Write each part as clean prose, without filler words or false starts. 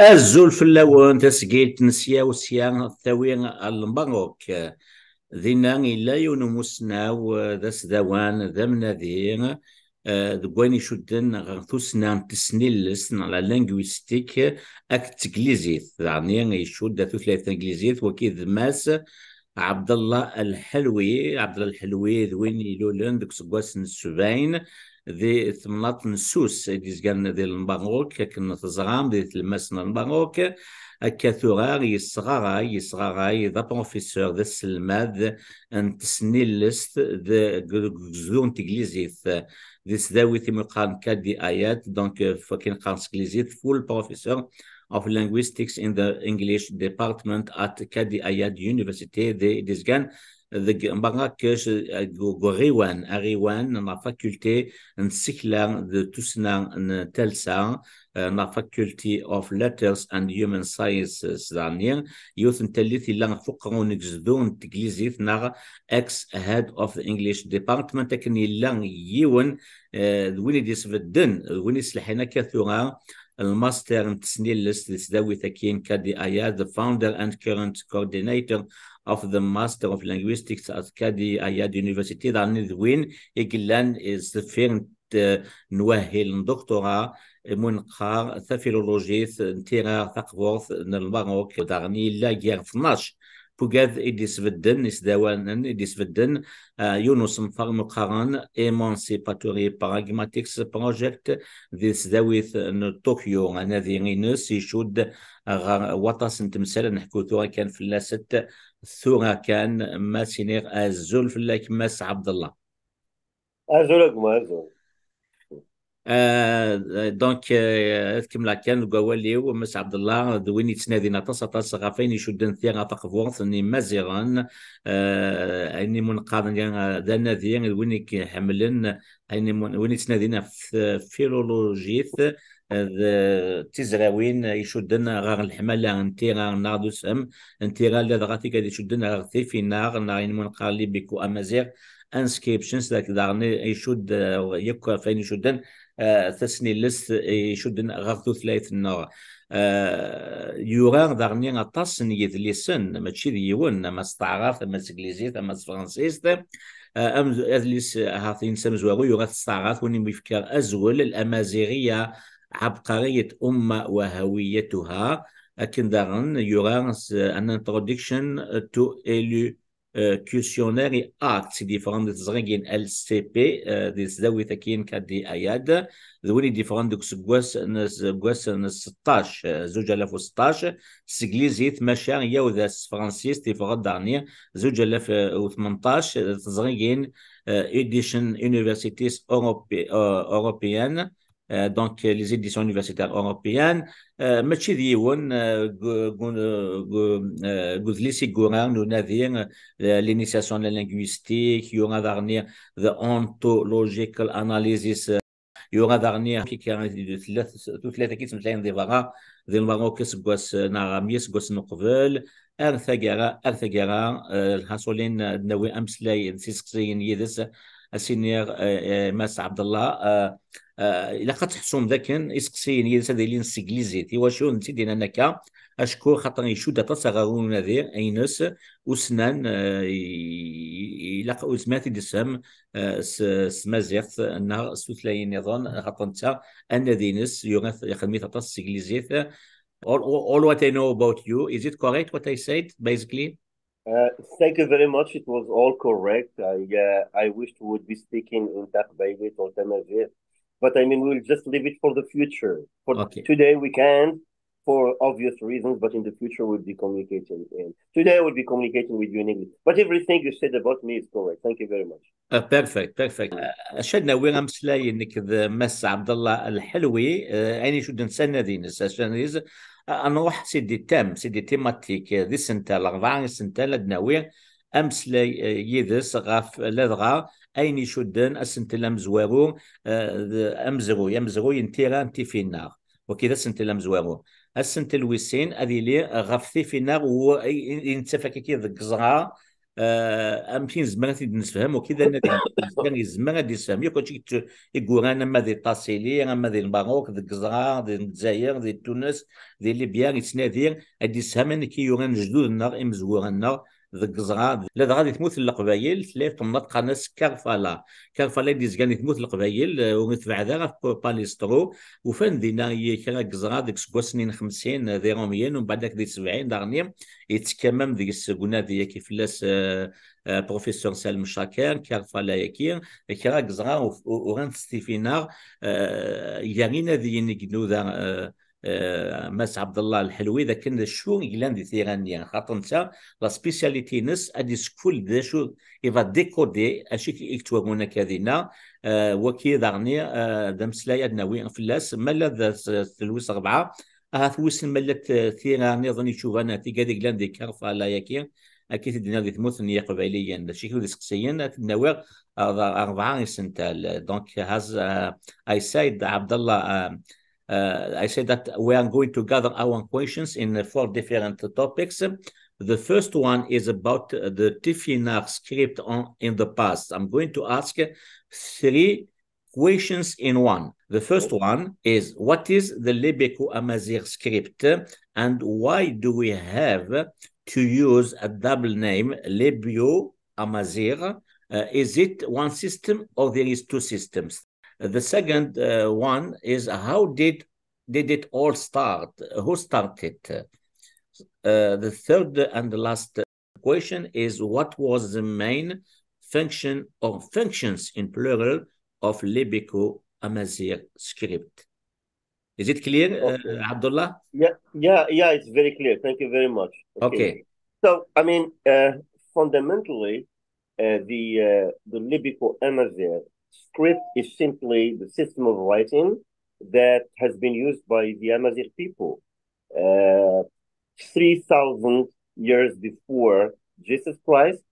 الزول في اللون تسجيل نسيا وسيا ثوي المبروك ذينا إلا يونموسنا ذا سدوان ذا منادير دواني شدن غرثوسنا تسنيلس على لينغويستيك اك تكليزيت يعني يشد ثلاث انجليزيت وكيد ماس عبد الله الحلوي ذوين يلولن ديك سكواس السبعين ذي ثمنات نسوس ديز كان ذي المبروك كنا تزرام ذي المسنا المبروك كثغار يصغار ذا بروفيسور ذا السلماد ان تسنيلست ذا زون تجليزيت ذي سداوي ثم قان كادي ايات دونك فكين قان سكليزيت فول بروفيسور of linguistics in the English department at Kadi Ayad University. This gan the Marrakech Ariwan na faculté nsikla de Tusna Telsa na faculty of letters and human sciences دانيا يوث نتلثي لان فقرون نجزدون تجليزيت نغ ex head of the English department لكن لان يون وين يسفدن وين يسلحنا كثورا الماستر نتسنيل لست تسداوي ثكين كادي اياد the founder and current coordinator of the Master of Linguistics at Kadi Ayad University دعني ذوين يقلان استفير نوهل دكتوراه منقار ثفيلولوجيث نتيرا ثقفورث المغرب دعني لا جير 12 بوغاذ إديس فدن إسداوان إديس فدن يونس مفار مقارن إيمانسيباتوري براغماتيكس بروجكت ذي سداويث طوكيو نادي غينوس يشود وطاس نتمثال نحكو ثورة كان في اللاسة ثورة كان ما سينير الزول في الله كماس عبد الله أزولك ما أزول. دونك كملا كان قوالي ومس عبد الله دويني تسنادينا تصا غافين يشدن ثيغا تقفورث اني مازيغان اني منقاذن ذا نادي ويني حملن اني ويني تسنادينا فيلولوجيث تزراوين يشدن غار الحمله انتيغا ناردوس انتيغا لا غاتي كادي يشدن غثي في نار ناين منقالي بكو امازيغ انسكريبشنز ذاك دارني يشد يبقى فين يشدن تسني لست يشدن غرثو ثلاث النار يوران دارني غطاس نيت ليسن ماشي ديون ما استعراف ما سكليزيت ما فرنسيس ام ادليس هاثين سمزوارو يغات استعراف وني مفكر ازول الامازيغيه عبقريه امه وهويتها لكن دارن يوران ان introduction to كيوسيونيري اكت ديفرون تزغين ال سي بي دي زاوي تكين كدي اياد ذولي ديفرون دوك سكواس 16 زوج 1016 سجليزيت ماشا يوذا فرانسيس ديفرون دارنيا زوج 1018 تزغين اديشن يونيفرسيتيز اوروبيان دونك لي زيديسيون يونيفرسيتير اوروبيان ماشي ديون قذليسي كوران ونادين l'initiation de la linguistique, il y aura dernier the ontological analysis, il y aura dernier qui toutes les équipes sont des varas ذي المراكز سقوس نعميس سقوس نقبل أرثجرا الحاصلين نوي أمسلي نسيسكسين يدس السينير ماس عبد الله إلا قد تحسون ذاكن إسكسين يدس هذه لين سجليزيتي وشو نسيدين أنك أشكر خاطر يشود تصغرون ذي أينس وسنان يلقى أسمات دسم سمازيغ النهار سوثلاين يظن خاطر نتا أن دينس يغث يخدمي تطس سجليزيت all what I know about you. Is it correct what I said, basically? Thank you very much. It was all correct. I wished we would be speaking in Taqbaylit or Tamazigh, but I mean, we'll just leave it for the future. For Okay. today, we can't, for obvious reasons, but in the future, we'll be communicating. And today, I will be communicating with you in English. But everything you said about me is correct. Thank you very much. Perfect. شدنا وين أمسلاي إنك مس عبد الله الحلوي أني شو نسنا دينس عشان نروح سيدي تيماتيك ذي سنتا الأربعة سنتا لدناوي أمسلاي يدس غاف لدغا أين شدن السنتا لمزوارو يمزرو ينتيرا انتي في النار وكذا سنتا لمزوارو السنتا الويسين هذه لي غاف في النار وينتفك كي ذك زغا امكن زعما غادي نفهم وكذا نادي زعما غادي نفهم ياك كلشي يقول انا ما ديال الطاسيلي انا ما ديال المغرب ديال الجزائر ديال الجزائر ديال تونس ديال ليبيا يتنادي غادي يسهم ان كيوران جدودنا مزورنا ذاك الجزائر لا غادي تموت القبايل ثلاث تنطق ناس كارفالا كارفالا ديز كان تموت القبايل ونتبع ذا باليسترو وفان دينا كان الجزائر ديك سنين 50 ذي روميين ومن بعد ذاك ديال 70 دارني يتكمم ديك السكونه ديال كيف لاس بروفيسور سالم شاكر كارفالا ياكي كرا الجزائر وغان ستيفينار يانينا ذي نقدو ذا ماس عبد الله الحلوي ذا كان شو يلان دي ثيرانيا خاطر نتا لا سبيسياليتي نس ادي سكول ذا شو يفا ديكودي اشي يكتبونا كذينا وكي دارني ذا مسلايا ناوي فلاس مالا ذا تلويس 4 ثويس ملت ثيراني ظني شوف انا في كذا كلان دي كارفا لا ياكي اكيد دينا دي ثموث نيا قبيليا شي كيو ديسكسيين النواغ 4 سنتال دونك هاز اي سايد عبد الله I said that we are going to gather our questions in 4 different topics. The first one is about the Tifinagh script in the past. I'm going to ask 3 questions in one. The first one is, what is the Lebeko Amazigh script and why do we have to use a double name, Lebio Amazigh? Is it one system or there is 2 systems? The second one is, how did it all start? Who started? The third and the last question is, what was the main function or functions in plural of Lebeko Amazigh script? Is it clear, Abdullah? Yeah, it's very clear. Thank you very much. Okay. So, I mean, fundamentally, the Lebeko Amazigh script is simply the system of writing that has been used by the Amazigh people 3,000 years before Jesus Christ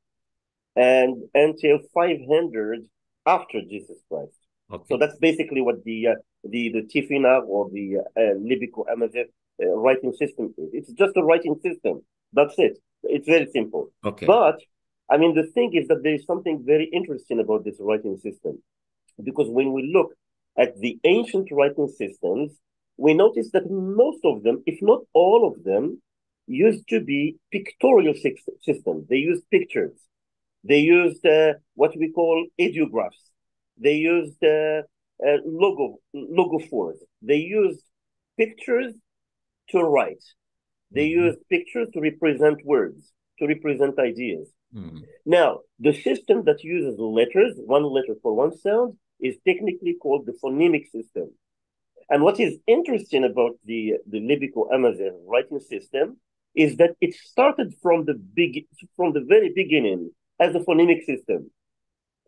and until 500 after Jesus Christ. Okay. So that's basically what the Tifinagh or the Lebeko Amazigh writing system is. It's just a writing system. That's it. It's very simple. Okay. But I mean, the thing is that there is something very interesting about this writing system. Because when we look at the ancient writing systems, we notice that most of them, if not all of them, used to be pictorial systems. They used pictures. They used what we call ideographs. They used logophores. They used pictures to write. They used pictures to represent words, to represent ideas. Now, the system that uses letters, one letter for one sound, is technically called the phonemic system. And what is interesting about the Lebeko Amazigh writing system is that it started from the very beginning as a phonemic system.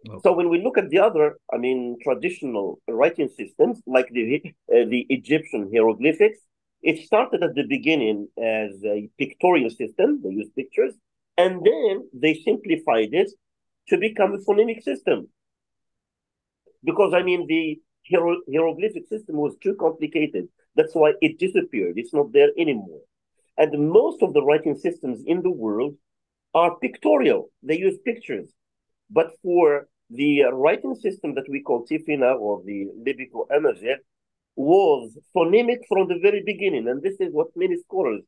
Okay. So when we look at the other, I mean, traditional writing systems like the Egyptian hieroglyphics, it started at the beginning as a pictorial system. They used pictures, and then they simplified it to become a phonemic system. Because, I mean, the hieroglyphic system was too complicated. That's why it disappeared. It's not there anymore. And most of the writing systems in the world are pictorial. They use pictures. But for the writing system that we call Tifinagh or the Lebeko Amazigh was phonemic from the very beginning. And this is what many scholars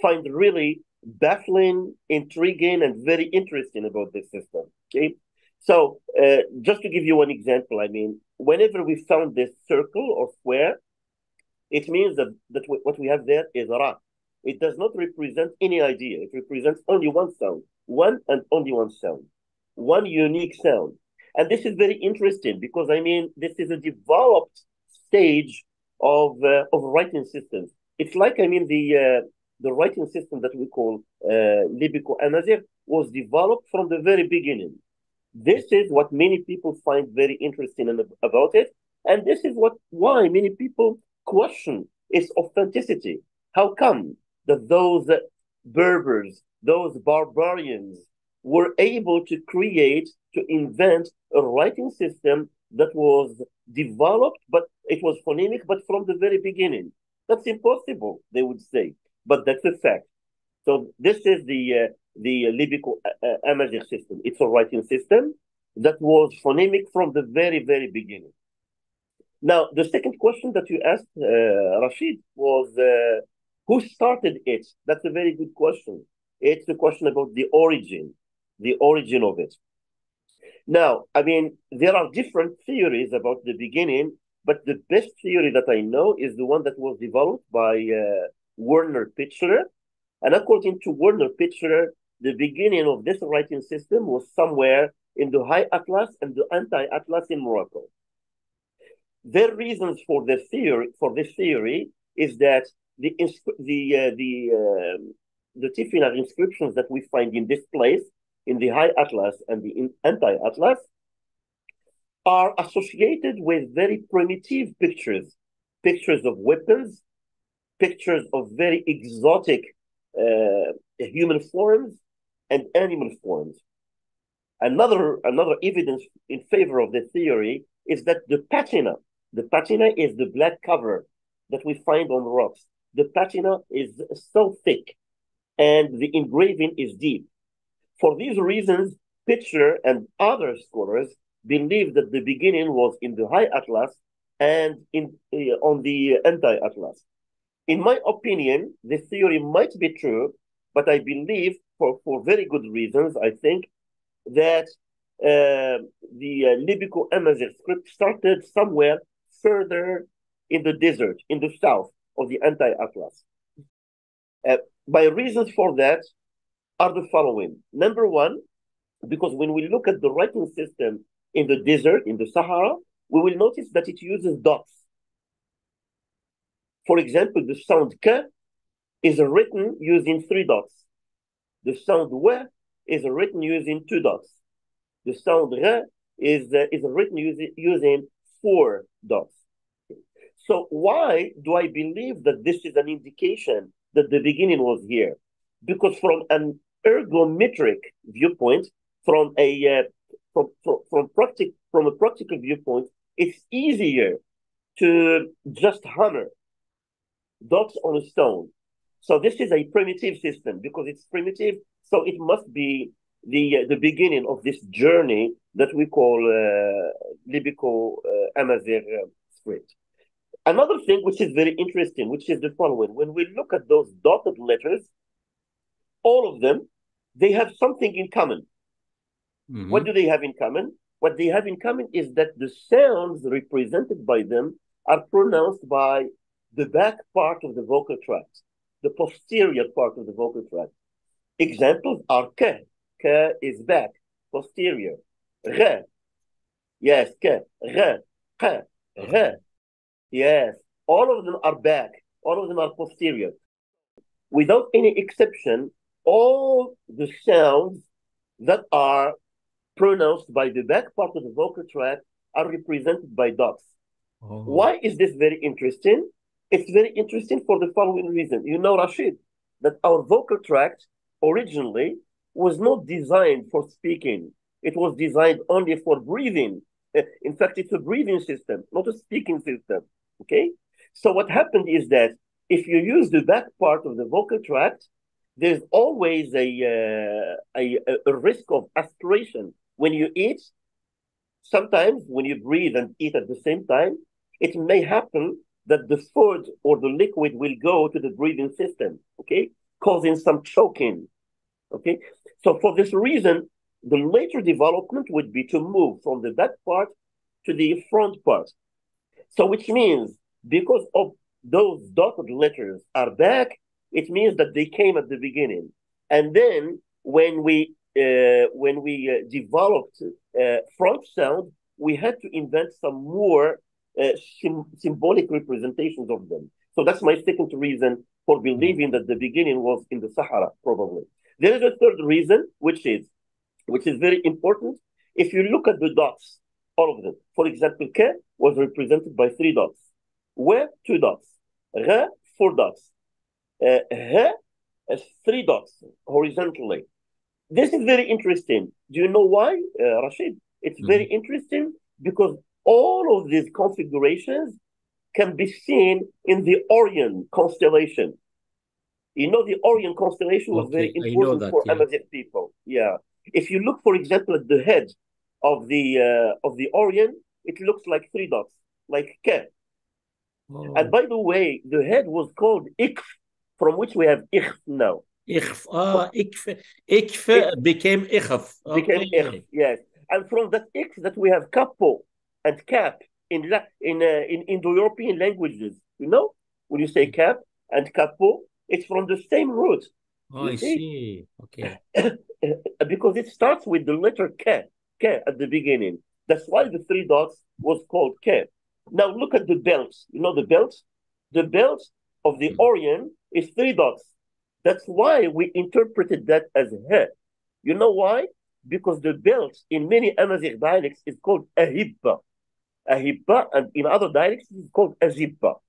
find really baffling, intriguing, and very interesting about this system. Okay. So, just to give you one example, I mean, whenever we found this circle or square, it means that what we have there is Ra. It does not represent any idea. It represents only one sound, one and only one sound, one unique sound. And this is very interesting because, I mean, this is a developed stage of writing systems. It's like, I mean, the writing system that we call Lebeko Amazigh was developed from the very beginning. This is what many people find very interesting about it. And this is why many people question its authenticity. How come that those Berbers, those barbarians were able to invent a writing system that was developed, but it was phonemic, but from the very beginning? That's impossible, they would say. But that's a fact. So this is the Libico-Amazigh system. It's a writing system that was phonemic from the very, very beginning. Now, the second question that you asked, Rashid, was who started it? That's a very good question. It's a question about the origin of it. Now, I mean, there are different theories about the beginning, but the best theory that I know is the one that was developed by Werner Pichler. And according to Werner Pichler, the beginning of this writing system was somewhere in the High Atlas and the Anti-Atlas in Morocco. Their reasons for this theory is that the Tifinagh inscriptions that we find in this place, in the High Atlas and the Anti-Atlas, are associated with very primitive pictures of weapons, pictures of very exotic human forms and animal forms. Another evidence in favor of the theory is that the patina is the black cover that we find on rocks. The patina is so thick and the engraving is deep. For these reasons, Pichler and other scholars believe that the beginning was in the High Atlas and on the Anti-Atlas. In my opinion, this theory might be true, but I believe for very good reasons, I think, that the Libico-Amazigh script started somewhere further in the desert, in the south of the Anti-Atlas. My reasons for that are the following. Number one, because when we look at the writing system in the desert, in the Sahara, we will notice that it uses dots. For example, the sound K is written using 3 dots. The sound W is written using 2 dots. The sound R is written using 4 dots. So why do I believe that this is an indication that the beginning was here? Because from an ergometric viewpoint, from a practical viewpoint, it's easier to just hammer dots on a stone. So this is a primitive system. Because it's primitive, so it must be the beginning of this journey that we call Libico-Amazigh script. Another thing which is very interesting, which is the following. When we look at those dotted letters, all of them, they have something in common. Mm-hmm. What do they have in common? What they have in common is that the sounds represented by them are pronounced by the back part of the vocal tract, the posterior part of the vocal tract. Examples are K. K is back, posterior. R. Yes, K. R. K. R. Yes, all of them are back. All of them are posterior. Without any exception, all the sounds that are pronounced by the back part of the vocal tract are represented by dots. Oh. Why is this very interesting? It's very interesting for the following reason. You know, Rashid, that our vocal tract originally was not designed for speaking. It was designed only for breathing. In fact, it's a breathing system, not a speaking system. Okay? So what happened is that if you use the back part of the vocal tract, there's always a risk of aspiration. When you eat, sometimes when you breathe and eat at the same time, it may happen that the food or the liquid will go to the breathing system, okay, causing some choking, okay? So for this reason, the later development would be to move from the back part to the front part. So which means because of those dotted letters are back, it means that they came at the beginning. And then when we developed front sound, we had to invent some more symbolic representations of them. So that's my second reason for believing that the beginning was in the Sahara, probably. There is a third reason, which is very important. If you look at the dots, all of them, for example, K was represented by 3 dots, W 2 dots, R 4 dots, H 3 dots horizontally. This is very interesting. Do you know why, Rashid? It's very interesting because all of these configurations can be seen in the Orion constellation. You know, the Orion constellation was very important for Amazigh people. Yeah. If you look, for example, at the head of the Orion, it looks like 3 dots, like K. Oh. And by the way, the head was called Ikf, from which we have Ikf now. Ikf. Ikf became Ikhf. Became Ikf, yes. And from that Ikf that we have Capo and Cap in Indo-European languages. You know, when you say Cap and Capo, it's from the same root. Oh, I see. Okay. Because it starts with the letter K at the beginning. That's why the 3 dots was called K. Now look at the belts. You know the belts? The belt of the Orion is 3 dots. That's why we interpreted that as He. You know why? Because the belt in many Amazigh dialects is called Ahibba. Ahibba, and in other dialects it is called Azibba.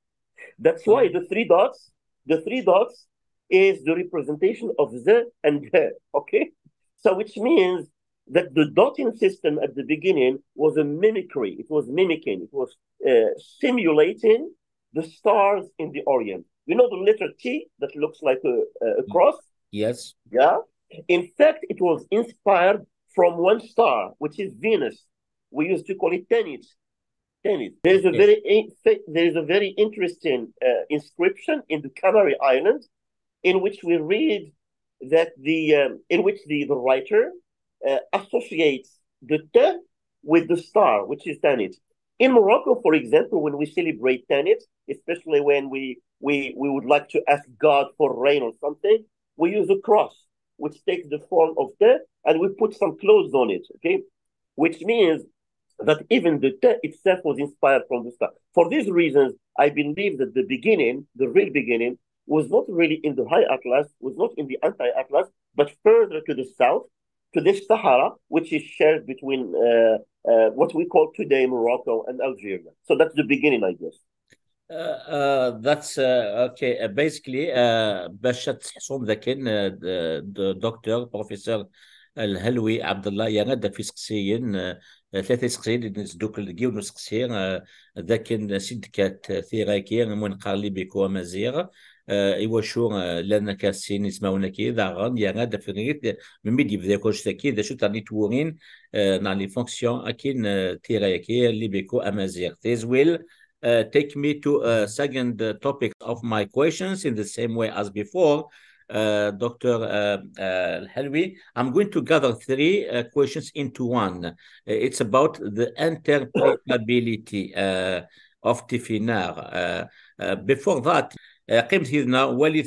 That's why the 3 dots is the representation of the and He. Okay? So which means that the dotting system at the beginning was a mimicry. It was mimicking. It was simulating the stars in the Orient. You know the letter T that looks like a cross? Yes. Yeah. In fact, it was inspired from one star, which is Venus. We used to call it Tanit. There is a very interesting inscription in the Canary Islands, in which we read that in which the writer associates the T with the star, which is Tanit. In Morocco, for example, when we celebrate Tanit, especially when we would like to ask God for rain or something, we use a cross, which takes the form of T, and we put some clothes on it, okay? Which means that even the T itself was inspired from the star. For these reasons, I believe that the beginning, the real beginning, was not really in the High Atlas, was not in the Anti-Atlas, but further to the south, to the Sahara, which is shared between what we call today Morocco and Algeria. So that's the beginning, I guess. That's okay. Basically, باش تحصون ذاكن الدكتور بروفيسور الهلوي عبد الله يغدا في سقسيين 3 سقسيين اللي نسدوك الكيو نسقسيين ذاكن سيد كات ثيراكي من قارلي بكو مزيغ إيواشو لنا كاسين يسمعونا كي ذاغن يغدا في غير من ميدي بذا كوش تاكي ذا شو تاني تورين نع لي فونكسيون أكين ثيراكي اللي بكو أمازيغ This will take me to a second topic of my questions in the same way as before. Dr. Helwi, I'm going to gather 3 questions into one. It's about the interpretability of Tifinagh. Before that, قيمت هنا ولي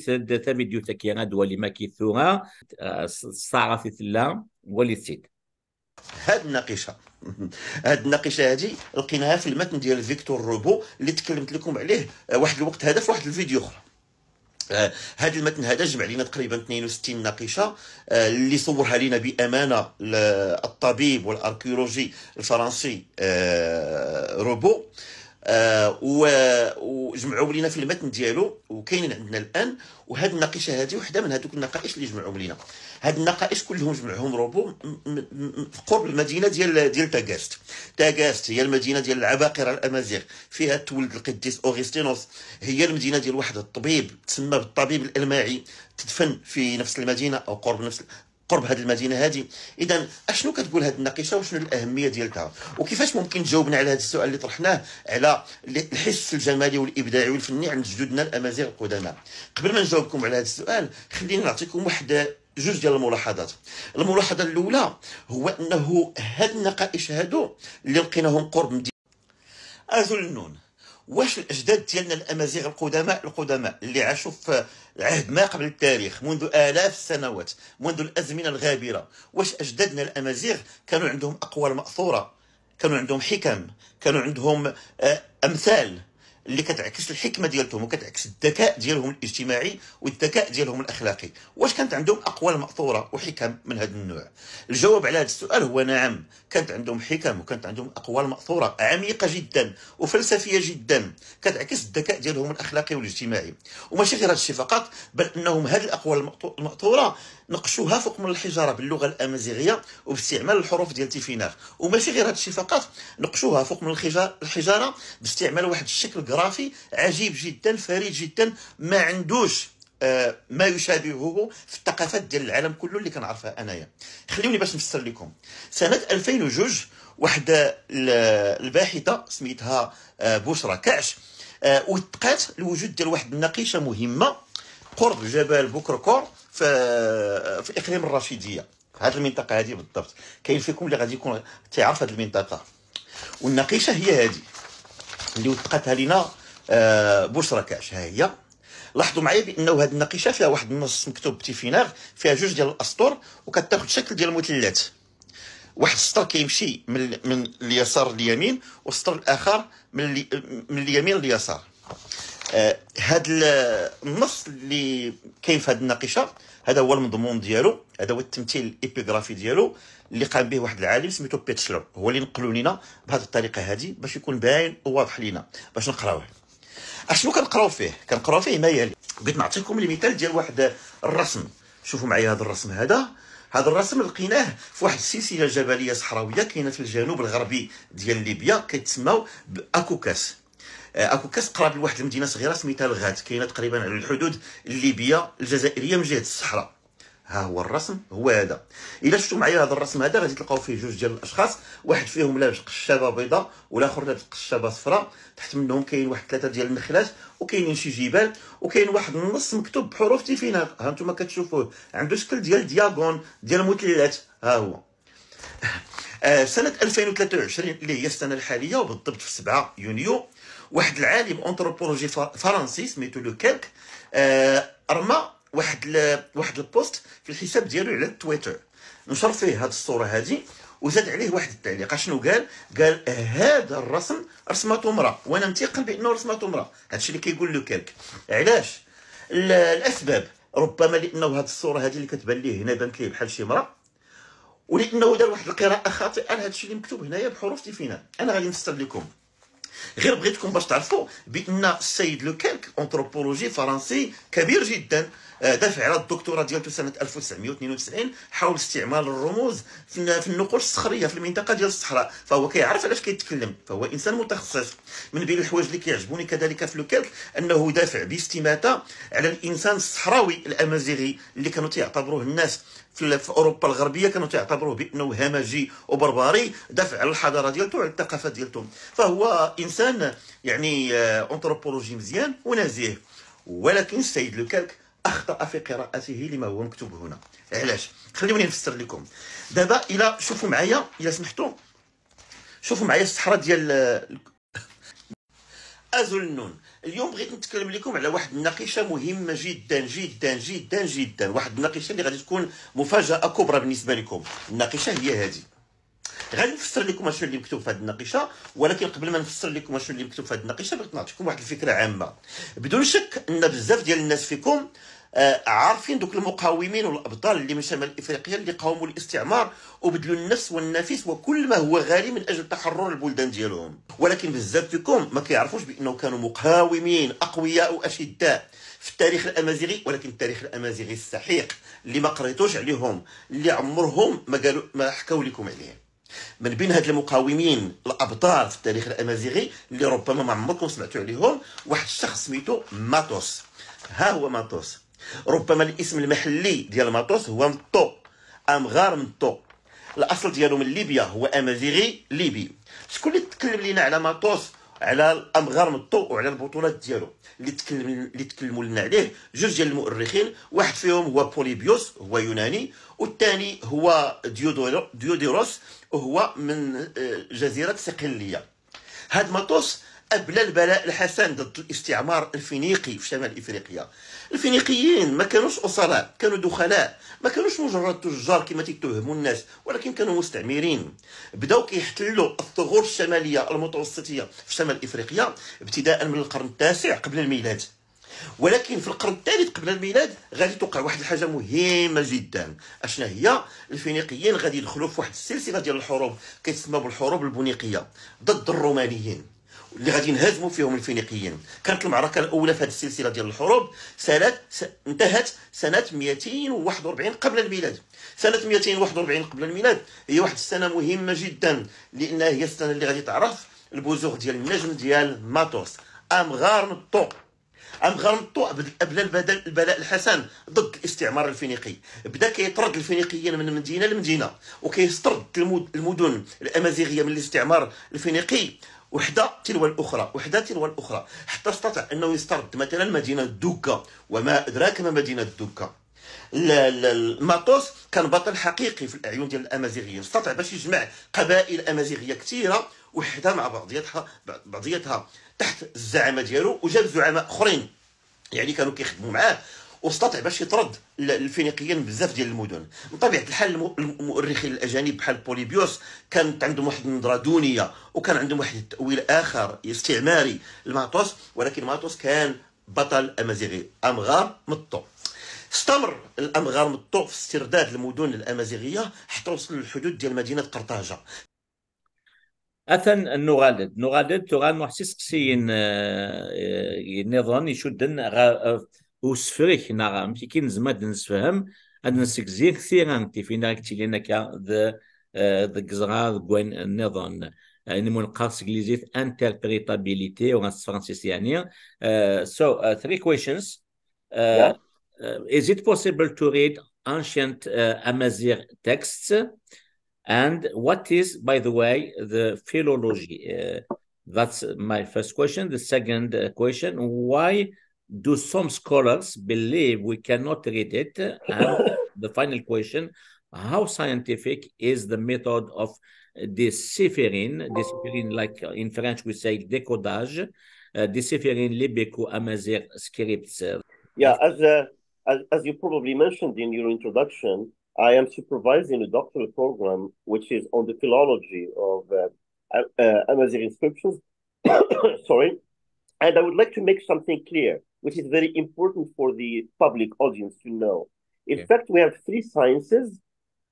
ثمديو تكيغاد ولي ماكيثوغا صارت لا ولي سيد. هاد الناقشه هذه لقيناها في المتن ديال فيكتور روبو اللي تكلمت لكم عليه واحد الوقت هذا في واحد الفيديو اخر. هذا المتن هذا جمع لنا تقريبا 62 ناقشه اللي صورها لنا بامانه الطبيب والاركيولوجي الفرنسي روبو، وجمعوا لنا في المتن ديالو وكاينين عندنا الان. وهاد الناقشه هذه وحده من هذوك النقائش اللي جمعوا لنا. هاد النقائش كلهم جمعهم روبو في قرب المدينه ديال تاغاست. تاغاست هي المدينه ديال العباقره الامازيغ، فيها تولد القديس اوغسطينوس. هي المدينه ديال واحد الطبيب تسمى بالطبيب الالماعي، تدفن في نفس المدينه او قرب هذه المدينه هذه. اذا اشنو كتقول هذه الناقشه وشنو الاهميه ديالها، وكيفاش ممكن تجاوبنا على هذا السؤال اللي طرحناه على الحس الجمالي والابداعي والفني عند جدودنا الامازيغ القدماء؟ قبل ما نجاوبكم على هذا السؤال خليني نعطيكم جوج ديال الملاحظات. الملاحظه الاولى هو انه هاد النقائش هادو اللي لقيناهم قرب مدينه أذلنون، واش الاجداد ديالنا الامازيغ القدماء اللي عاشوا في عهد ما قبل التاريخ منذ آلاف السنوات، منذ الازمنه الغابره، واش اجدادنا الامازيغ كانوا عندهم اقوال ماثوره، كانوا عندهم حكم، كانوا عندهم امثال اللي كتعكس الحكمه ديالهم وكتعكس الذكاء ديالهم الاجتماعي والذكاء ديالهم الاخلاقي؟ واش كانت عندهم اقوال ماثوره وحكم من هذا النوع؟ الجواب على هذا السؤال هو نعم، كانت عندهم حكم وكانت عندهم اقوال ماثوره عميقه جدا وفلسفيه جدا كتعكس الذكاء ديالهم الاخلاقي والاجتماعي. وماشي غير هذا الشيء فقط، بل انهم هذه الاقوال الماثوره نقشوها فوق من الحجاره باللغه الامازيغيه وباستعمال الحروف ديال تيفيناغ. وماشي غير هذا الشيء فقط، نقشوها فوق من الحجاره باستعمال واحد الشكل جرافي عجيب جدا فريد جدا ما عندوش ما يشابهه في الثقافات ديال العالم كله اللي كنعرفها انايا. خليوني باش نفسر لكم. سنه 2002 واحد الباحثه سميتها بشرى كعش وثقات الوجود ديال واحد النقيشه مهمه قرب جبل بوكركور في اقليم الرشيديه، هذه المنطقه هذه بالضبط. كاين فيكم اللي غادي يكون تعرف هذه المنطقه، والنقيشه هي هذه اللي وثقتها لنا بشرى كعش. ها هي، لاحظوا معايا بانه هذه النقيشه فيها واحد النص مكتوب بتيفيناغ، فيها جوج ديال الاسطر وكتاخذ شكل ديال المثلث. واحد السطر كيمشي من اليسار لليمين، والسطر الاخر من اليمين لليسار. هذا النص اللي كاين في هذه النقيشه هذا هو المضمون ديالو، هذا هو التمثيل الابيغرافي ديالو اللي قام به واحد العالم سميتو بيتشلر، هو اللي نقلوا لنا بهذه الطريقه هذه باش يكون باين وواضح لينا باش نقراوه. اشنو كنقراو فيه؟ كنقراو فيه ما يلي. بغيت نعطيكم المثال ديال واحد الرسم. شوفوا معايا هذا الرسم هذا الرسم لقيناه في واحد السلسله جبليه صحراويه كاينه في الجنوب الغربي ديال ليبيا كيتسماو باكوكاس. اكوكاس قراب لواحد المدينه صغيره سميتها الغات، كاينه تقريبا على الحدود الليبيه الجزائريه من جهه الصحراء. ها هو الرسم هو هذا. الا شفتوا معايا هذا الرسم هذا غادي تلقاو فيه جوج ديال الاشخاص، واحد فيهم لابس قشابه بيضاء والاخر لابس قشابه صفراء، تحت منهم كاين واحد ثلاثه ديال النخلات وكاينين شي جبال وكاين واحد النص مكتوب بحروف تيفيناغ. ها انتم كتشوفوه عنده شكل ديال دياغون ديال مثلث. ها هو. سنه 2023 اللي هي السنه الحاليه وبالضبط في 7 يونيو واحد العالم انثروبولوجي فرنسي سميتو لو كيلك رمى واحد البوست في الحساب ديالو على تويتر، نشر فيه هذه الصوره هذه وزاد عليه واحد التعليق. شنو قال هذا الرسم رسمته امراه وانا متيقن بانه رسمته امراه. هادشي اللي كيقول لو كيلك. علاش؟ الاسباب ربما لانه هذه الصوره هذه اللي كتبان ليه هنا بانت ليه بحال شي امراه، ولانه دار واحد القراءه خاطئه لهذا الشيء اللي مكتوب هنايا بحروف تيفيناغ. انا غادي نفسر لكم، غير بغيتكم باش تعرفوا بان السيد لو كيلك انثروبولوجي فرنسي كبير جدا دافع على الدكتوراه ديالته سنه 1992 حول استعمال الرموز في النقوش الصخريه في المنطقه ديال الصحراء، فهو كيعرف علاش كيتكلم، فهو انسان متخصص. من بين الحوايج اللي كيعجبوني كذلك في لو كيلك انه دافع باستماته على الانسان الصحراوي الامازيغي اللي كانوا تيعتبروه الناس في اوروبا الغربيه كانوا تعتبروه بانه همجي وبربري، دافع على الحضاره ديالته وعلى الثقافه ديالته. فهو انسان يعني انثروبولوجي مزيان ونزيه، ولكن السيد لو كيلك اخطا في قراءته لما هو مكتوب هنا. علاش؟ خليوني نفسر لكم. دابا الى شوفوا معايا الى سمحتوا، شوفوا معايا الصحراء ديال أزلنون. اليوم بغيت نتكلم لكم على واحد النقيشه مهمه جدا جدا جدا جدا، واحد النقيشه اللي غادي تكون مفاجاه كبرى بالنسبه لكم. النقيشه هي هذه. غادي نفسر لكم شنو اللي مكتوب في هذه النقيشه، ولكن قبل ما نفسر لكم شنو اللي مكتوب في هذه النقيشه بغيت نعطيكم واحد الفكره عامه. بدون شك ان بزاف ديال الناس فيكم عارفين دوك المقاومين والابطال اللي من شمال افريقيا اللي قاوموا الاستعمار وبذلوا النفس والنفيس وكل ما هو غالي من اجل تحرر البلدان ديالهم، ولكن بزاف فيكم ما كيعرفوش بانه كانوا مقاومين اقوياء واشداء في التاريخ الامازيغي، ولكن التاريخ الامازيغي السحيق اللي ما قريتوش عليهم، اللي عمرهم ما حكاو لكم عليه. من بين هاد المقاومين الابطال في التاريخ الامازيغي اللي ربما ما عمركم سمعتوا عليهم واحد الشخص سميتو ماتوس. ها هو ماتوس. ربما الاسم المحلي ديال ماتوس هو مطو، امغار مطو. الاصل ديالو من ليبيا، هو امازيغي ليبي. شكون اللي تكلم لينا على ماتوس، على الامغار مطو وعلى البطولات ديالو اللي تكلموا لنا عليه جوج ديال المؤرخين، واحد فيهم هو بوليبيوس هو يوناني، والثاني هو ديوديروس وهو من جزيره صقليه. هاد ماتوس أبلى البلاء الحسن ضد الاستعمار الفينيقي في شمال إفريقيا. الفينيقيين ما كانوش أصلاء، كانوا دخلاء، ما كانوش مجرد تجار كما تتهموا الناس، ولكن كانوا مستعمرين. بداو كيحتلوا الثغور الشمالية المتوسطية في شمال إفريقيا ابتداء من القرن التاسع قبل الميلاد. ولكن في القرن الثالث قبل الميلاد غادي توقع واحد الحاجه مهمه جدا. اشنا هي؟ الفينيقيين غادي يدخلوا في واحد السلسله ديال الحروب كيتسمى بالحروب البونيقيه ضد الرومانيين اللي غادي ينهزموا فيهم الفينيقيين. كانت المعركه الاولى في هذه السلسله ديال الحروب انتهت سنه 241 قبل الميلاد. سنه 241 قبل الميلاد هي واحد السنه مهمه جدا، لانها هي السنه اللي غادي تعرف البزوغ ديال النجم ديال ماتوس، امغار مطو. أمغرمطو بدا البلاء الحسن ضد الاستعمار الفينيقي، بدا كيطرد الفينيقيين من مدينه لمدينه وكيسترد المدن الامازيغيه من الاستعمار الفينيقي وحده تلو الاخرى وحده تلو الاخرى، حتى استطاع انه يسترد مثلا مدينه دوكا، وما ادراك ما مدينه دوكا. الماطوس كان بطل حقيقي في الاعين ديال الامازيغيين، استطاع باش يجمع قبائل امازيغيه كثيره وحده مع بعضياتها تحت الزعامه ديالو، وجاب زعماء اخرين يعني كانوا كيخدموا معاه، واستطاع باش يطرد الفينيقيين بزاف ديال المدن. بطبيعه الحال المؤرخين الاجانب بحال بوليبيوس كانت عندهم واحد النظره دونيه، وكان عندهم واحد التاويل اخر استعماري لماطوس، ولكن ماطوس كان بطل امازيغي. امغار مطو استمر الامغار مطو في استرداد المدن الامازيغيه حتى وصل للحدود ديال مدينه قرطاجه. أثن نغادد تغان محسس كسين نظام يشدن وسفريك نغام كين زماد نسفهم أن نسكزير كثيرا تفينا كتلينا ذا جزرار بوين النظام نمون قاس إنجليزية interpretability وغاس فرانسيس يعني. So 3 questions. Is it possible to read ancient Amazigh texts? And what is, by the way, the philology? That's my first question. The second question, why do some scholars believe we cannot read it? And the final question, how scientific is the method of deciphering, like in French we say décodage, deciphering Libeco-Amazigh scripts? Yeah, as you probably mentioned in your introduction, I am supervising a doctoral program which is on the philology of Amazigh inscriptions. Sorry. And I would like to make something clear, which is very important for the public audience to know. In fact, we have 3 sciences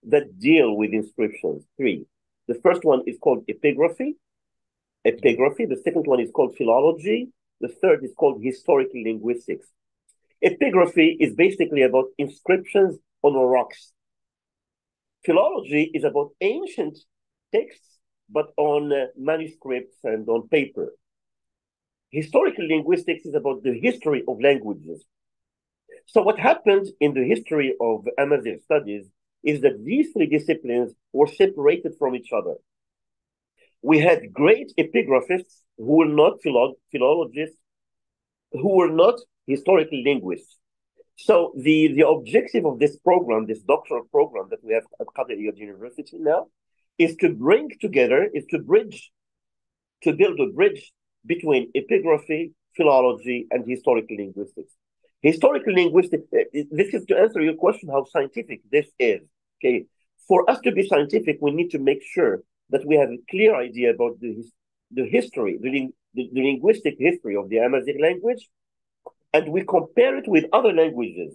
that deal with inscriptions. 3. The first one is called epigraphy. The second one is called philology. The third is called historical linguistics. Epigraphy is basically about inscriptions on rocks. Philology is about ancient texts, but on manuscripts and on paper. Historical linguistics is about the history of languages. So what happened in the history of Amazigh studies is that these 3 disciplines were separated from each other. We had great epigraphists who were not philologists, who were not historical linguists. So the objective of this program, this doctoral program that we have at Qadir University now, is to bring together, to build a bridge between epigraphy, philology, and historical linguistics. Historical linguistics, this is to answer your question how scientific this is. Okay, for us to be scientific, we need to make sure that we have a clear idea about the history, the linguistic history of the Amazigh language, and we compare it with other languages.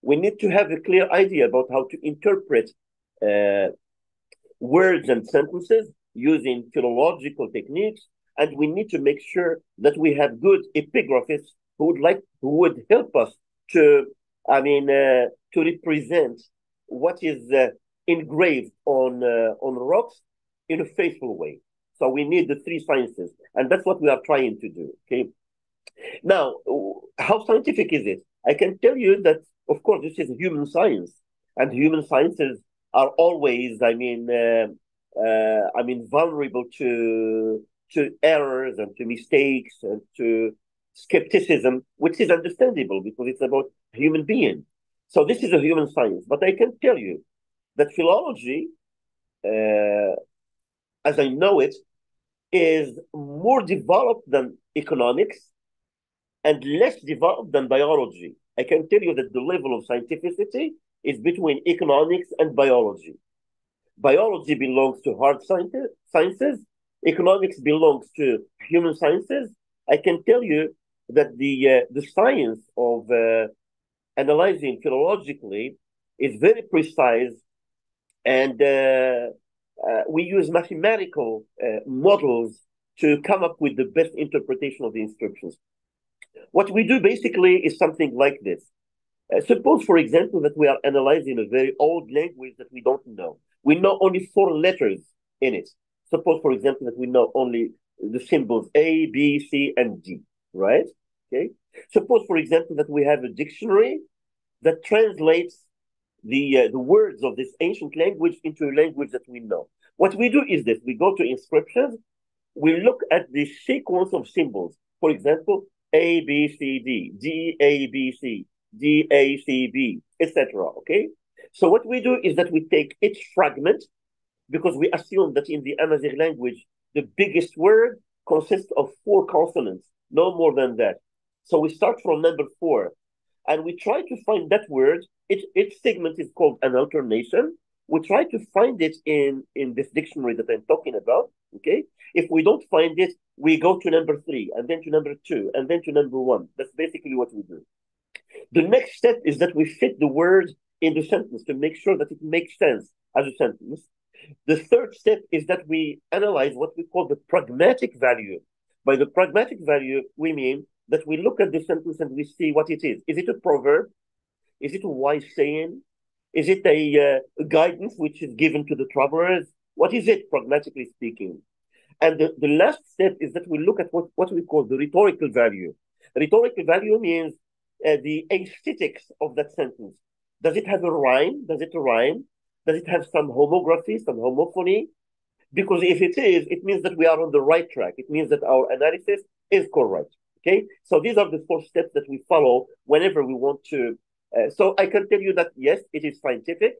We need to have a clear idea about how to interpret words and sentences using philological techniques, and we need to make sure that we have good epigraphists who would help us to represent what is engraved on rocks in a faithful way. So we need the 3 sciences, and that's what we are trying to do. Okay. Now, how scientific is it? I can tell you that, of course, this is human science, and human sciences are always, vulnerable to errors and to mistakes and to skepticism, which is understandable because it's about a human being. So this is a human science. But I can tell you that philology, as I know it, is more developed than economics and less developed than biology. I can tell you that the level of scientificity is between economics and biology. Biology belongs to hard sciences. Economics belongs to human sciences. I can tell you that the science of analyzing philologically is very precise, and we use mathematical models to come up with the best interpretation of the inscriptions. What we do basically is something like this. Suppose, for example, that we are analyzing a very old language that we don't know. We know only 4 letters in it. Suppose, for example, that we know only the symbols A, B, C, and D, right? Okay. Suppose, for example, that we have a dictionary that translates the words of this ancient language into a language that we know. What we do is this: we go to inscriptions, we look at the sequence of symbols. For example, A B C D, D A B C, D A C B, etc. Okay. So what we do is that we take each fragment, because we assume that in the Amazigh language, the biggest word consists of 4 consonants, no more than that. So we start from number 4, and we try to find that word. Each segment is called an alternation. We try to find it in this dictionary that I'm talking about, okay? If we don't find it, we go to number 3, and then to number 2, and then to number 1. That's basically what we do. The next step is that we fit the word in the sentence to make sure that it makes sense as a sentence. The third step is that we analyze what we call the pragmatic value. By the pragmatic value, we mean that we look at the sentence and we see what it is. Is it a proverb? Is it a wise saying? Is it a guidance which is given to the travelers? What is it, pragmatically speaking? And the last step is that we look at what we call the rhetorical value. Rhetorical value means the aesthetics of that sentence. Does it have a rhyme? Does it rhyme? Does it have some homography, some homophony? Because if it is, it means that we are on the right track. It means that our analysis is correct. Okay, so these are the 4 steps that we follow whenever we want to. So I can tell you that yes, it is scientific,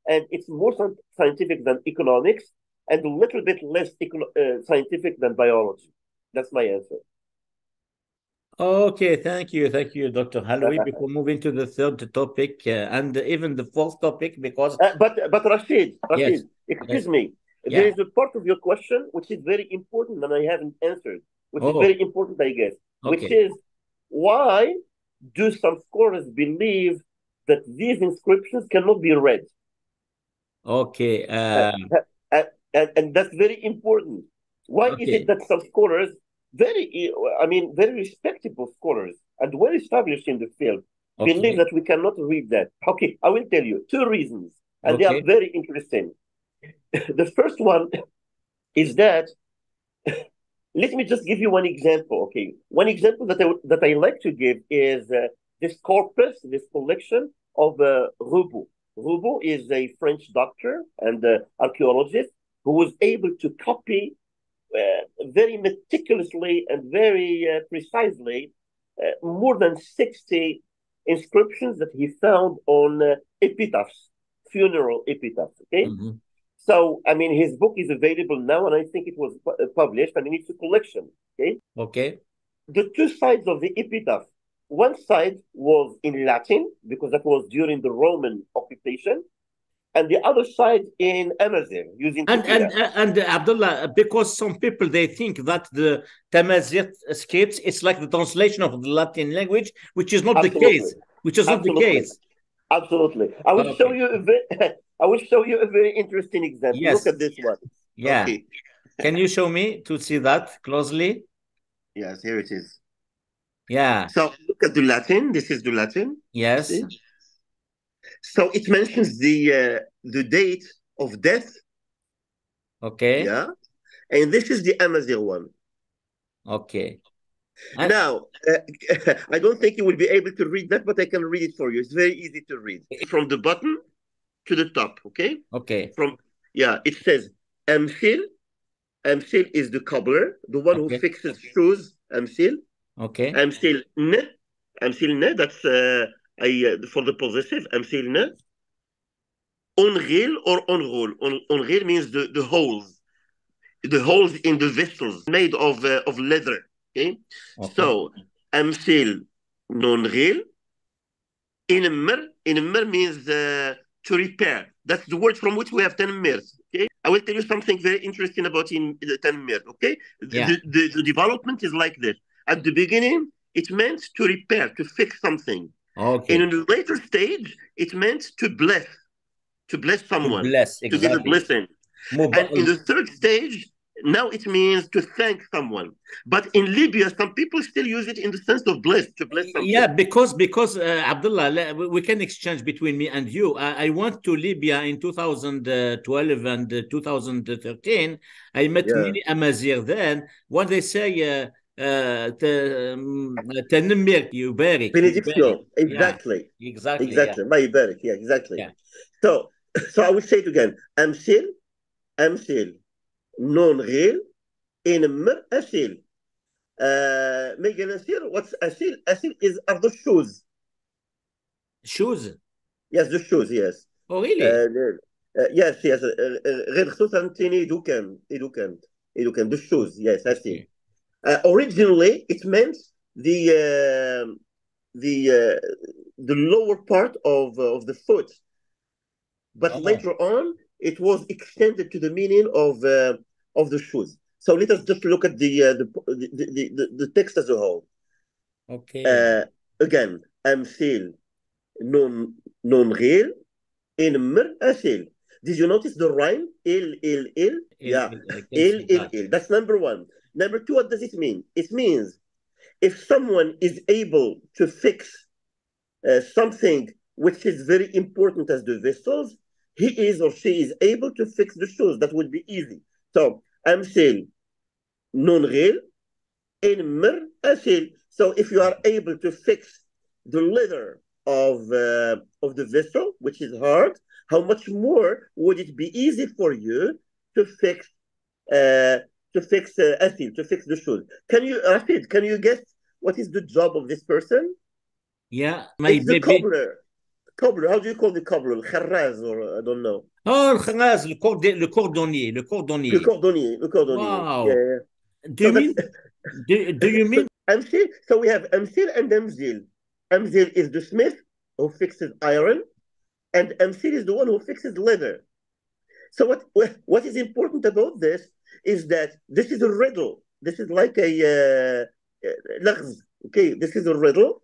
and it's more scientific than economics, and a little bit less scientific than biology. That's my answer. Okay, thank you, Dr. Halawi. Before moving to the third topic and even the fourth topic, because but Rashid, yes. excuse me, there is a part of your question which is very important and I haven't answered, which is very important, I guess, which is why do some scholars believe that these inscriptions cannot be read? Okay, and that's very important. Why is it that some scholars, very respectable scholars and well established in the field, believe that we cannot read that? Okay, I will tell you 2 reasons, and they are very interesting. The first one is that, let me just give you one example. Okay, one example that I like to give is this corpus, this collection of Roubaud. Roubaud is a French doctor and archaeologist who was able to copy very meticulously and very precisely more than 60 inscriptions that he found on epitaphs, funeral epitaphs. Okay. So, I mean, his book is available now, and I think it was published. I mean, it's a collection. Okay. The 2 sides of the epitaph. One side was in Latin, because that was during the Roman occupation, and the other side in Amazigh, using and Abdullah, because some people, they think that the Tamazight scripts, it's like the translation of the Latin language, which is not the case. Which is not the case. Absolutely. I will show you a very interesting example. Yes. Look at this one. Yeah. Okay. Can you show me to see that closely? Yes, here it is. Yeah. So look at the Latin. This is the Latin. Yes. See? So it mentions the date of death. Okay. Yeah. And this is the Amazigh one. Okay. Now, I don't think you will be able to read that, but I can read it for you. It's very easy to read. From the bottom to the top, okay? Okay. It says Amsil. Amsil is the cobbler, the one who fixes shoes, Amsil. Okay. Amsil ne, that's for the possessive, Amsil ne. Onril or onrol. Onril means the holes. The holes in the vessels made of leather. Okay? So Amsil nonril. Inmer means to repair. That's the word from which we have Tanmir. Okay, I will tell you something very interesting about Tanmir. Okay, the development is like this. At the beginning, it meant to repair, to fix something. Okay. And in the later stage, it meant to bless someone, to give a blessing. And in the third stage, now it means to thank someone. But in Libya, some people still use it in the sense of to bless someone. Yeah, because Abdullah, we can exchange between me and you. I went to Libya in 2012 and 2013. I met many Amazigh then. When they say تنميك يبارك. Benediction. Yeah, Exactly. exactly. Yeah. Exactly. ما يبارك. Yeah, exactly. Yeah. So I will say it again. أمثل نون غير إنمر أسيل. Megan Asir, what's Asil? Asil are the shoes. Shoes. Yes, the shoes, yes. Oh, really? Yes, yes. غير خصوصا تيني إدوكان the shoes, yes, Asil. Originally, it meant the lower part of the foot, but later on, it was extended to the meaning of the shoes. So let us just look at the text as a whole. Okay. Again, أمثل non غير إنمر أسيل. Did you notice the rhyme? Il. Yeah. Il. That's number one. Number two, what does it mean? It means if someone is able to fix something which is very important as the vessels, he is or she is able to fix the shoes. That would be easy. So, أمثل non غير إنمر أسيل. So if you are able to fix the leather of the vessel, which is hard, how much more would it be easy for you to fix Asil, to fix the shoes? Rashid, can you guess what is the job of this person? Yeah, it's the cobbler. Cobbler. How do you call the cobbler? Kharraz, or I don't know. Oh, الخراز, le cordonnier. Le cordonnier. Wow. Yeah. Do you mean Amsil? So we have Amsil and Amzil. Amzil is the smith who fixes iron, and Amsil is the one who fixes leather. So what is important about this is that this is a riddle. This is like a laghz. Okay, this is a riddle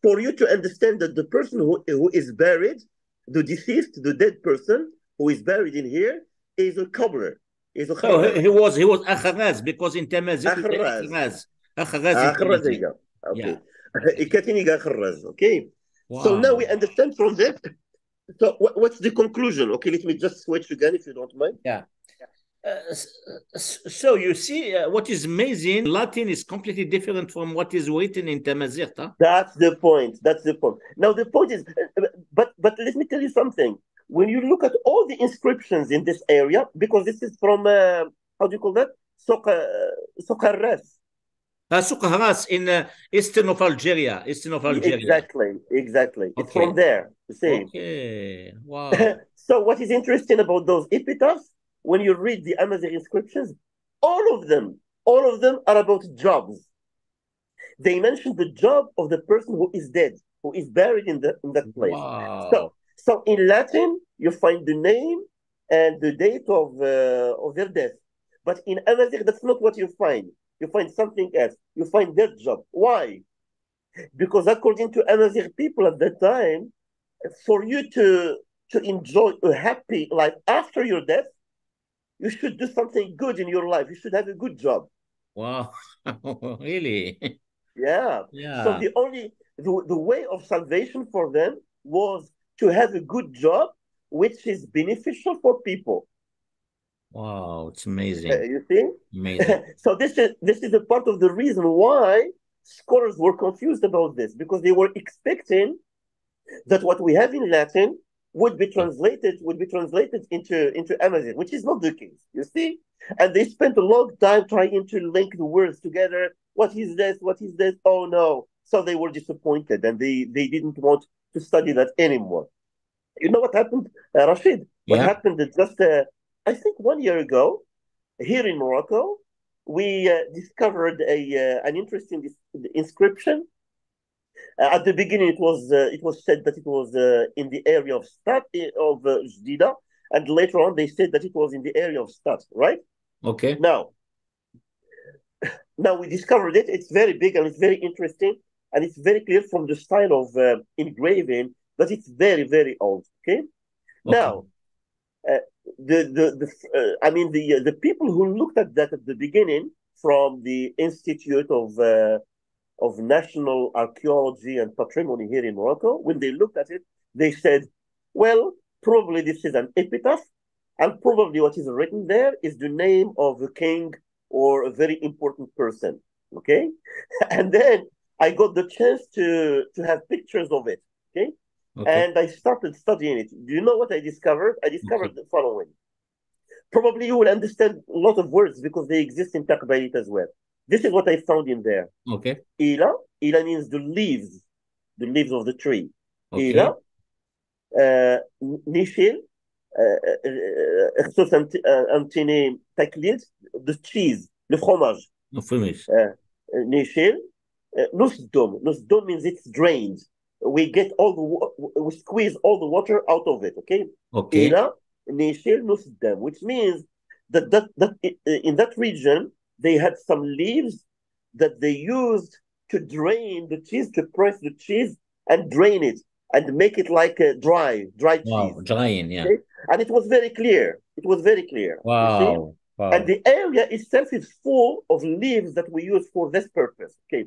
for you to understand that the person who is buried, the deceased, the dead person who is buried in here, is a cobbler. Is a he was Akharaz, because in Tamazight Akharaz. Okay. Okay. Wow. So now we understand from that. So what's the conclusion? Okay, let me just switch again if you don't mind. Yeah. So you see, what is amazing, Latin is completely different from what is written in Tamazight. Huh? That's the point. Now the point is, but let me tell you something. When you look at all the inscriptions in this area, because this is from, how do you call that? Souk Harras. Souk Harras in eastern of Algeria. Exactly. Okay. It's from there. You see? Okay. Wow. So what is interesting about those epitaphs, when you read the Amazigh inscriptions, all of them are about jobs. They mention the job of the person who is dead, who is buried in that place. Wow. So in Latin, you find the name and the date of their death. But in Amazigh, that's not what you find. You find something else. You find their job. Why? Because according to Amazigh people at that time, for you to enjoy a happy life after your death, you should do something good in your life. You should have a good job. Wow. Really? Yeah. So the way of salvation for them was to have a good job, which is beneficial for people. Wow, it's amazing. You see? Amazing. So this is a part of the reason why scholars were confused about this, because they were expecting that what we have in Latin would be translated into Amazigh, which is not the case. You see? And they spent a long time trying to link the words together. What is this? Oh no. So they were disappointed, and they didn't want to study that anymore. You know what happened, Rashid? What happened just, I think 1 year ago, here in Morocco, we discovered an interesting inscription. At the beginning, it was said that it was in the area of Stat, of Jdida, and later on they said that it was in the area of Stat, right? Okay. Now we discovered it. It's very big and it's very interesting, and it's very clear from the style of engraving that it's very, very old. Okay. Now, the people who looked at that at the beginning from the Institute of National Archaeology and Patrimony here in Morocco, when they looked at it, they said, well, probably this is an epitaph, and probably what is written there is the name of a king or a very important person. okay? And then I got the chance to have pictures of it, okay? And I started studying it. Do you know what I discovered? I discovered the following. Probably you will understand a lot of words because they exist in Taqbayit as well. This is what I found in there. Okay. Ila means the leaves of the tree. Okay. Ila, Nishil, خصوصا أنتيني تاكليت, the cheese, le fromage. No, finish. Nishil, Nusdom means it's drained. We get we squeeze all the water out of it, okay? Okay. Ila, Nishil, Nusdam, which means that in that region, they had some leaves that they used to drain the cheese, to press the cheese and drain it and make it like a dry cheese. Drying, yeah. Okay? And it was very clear. Wow. You see? Wow. And the area itself is full of leaves that we use for this purpose. Okay.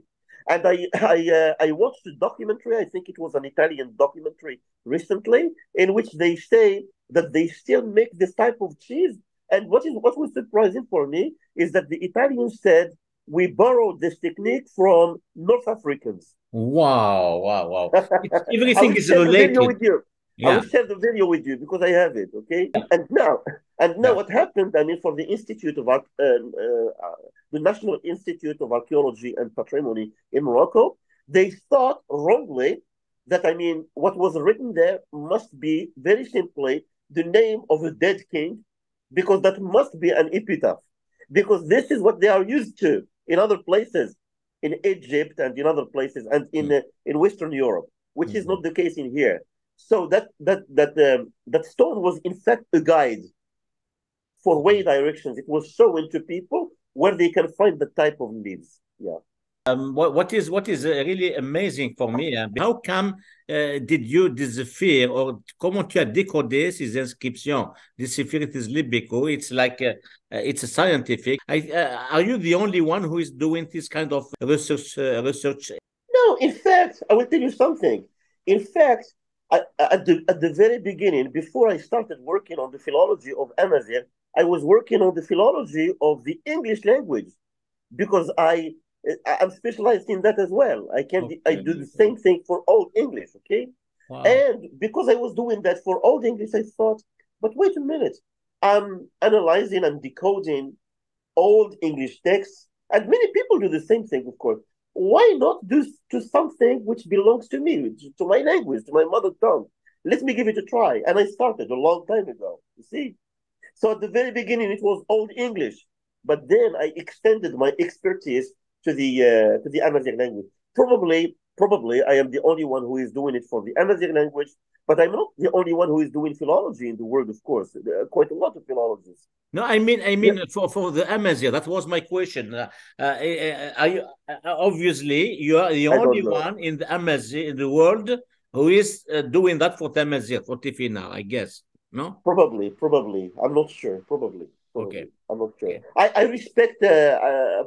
And I watched a documentary, I think it was an Italian documentary recently, in which they say that they still make this type of cheese. And what was surprising for me is that the Italians said, we borrowed this technique from North Africans. Wow. Everything is related. I will share the video with you because I have it, okay? And now what happened, I mean, for the the National Institute of Archaeology and Patrimony in Morocco, they thought wrongly that, I mean, what was written there must be very simply the name of a dead king, because that must be an epitaph, because this is what they are used to in other places, in Egypt and in other places, and in Western Europe, which is not the case in here. So that stone was in fact a guide for way directions. It was shown to people where they can find the type of leaves. Yeah. What is really amazing for me, how come did you decipher, or comment tu as décodé ces inscriptions? Decipher it is libico. It's like it's a scientific. Are you the only one who is doing this kind of research? No, in fact, I will tell you something. In fact, at the very beginning, before I started working on the philology of Amazigh, I was working on the philology of the English language, because I'm specialized in that as well. I do the same thing for Old English, okay? Wow. And because I was doing that for Old English, I thought, but wait a minute, I'm analyzing and decoding Old English texts, and many people do the same thing, of course. Why not do to something which belongs to me, to my language, to my mother tongue? Let me give it a try. And I started a long time ago, you see? So at the very beginning, it was Old English, but then I extended my expertise to the Amazigh language. Probably I am the only one who is doing it for the Amazigh language, but I'm not the only one who is doing philology in the world, of course. There are quite a lot of philologists. No, I mean, for the Amazigh, that was my question. Are you, obviously, you are the only one in the Amazigh in the world who is doing that for the Amazigh, for Tifina, I guess. No? Probably. I'm not sure. Probably. Okay. I'm not sure. Okay. I respect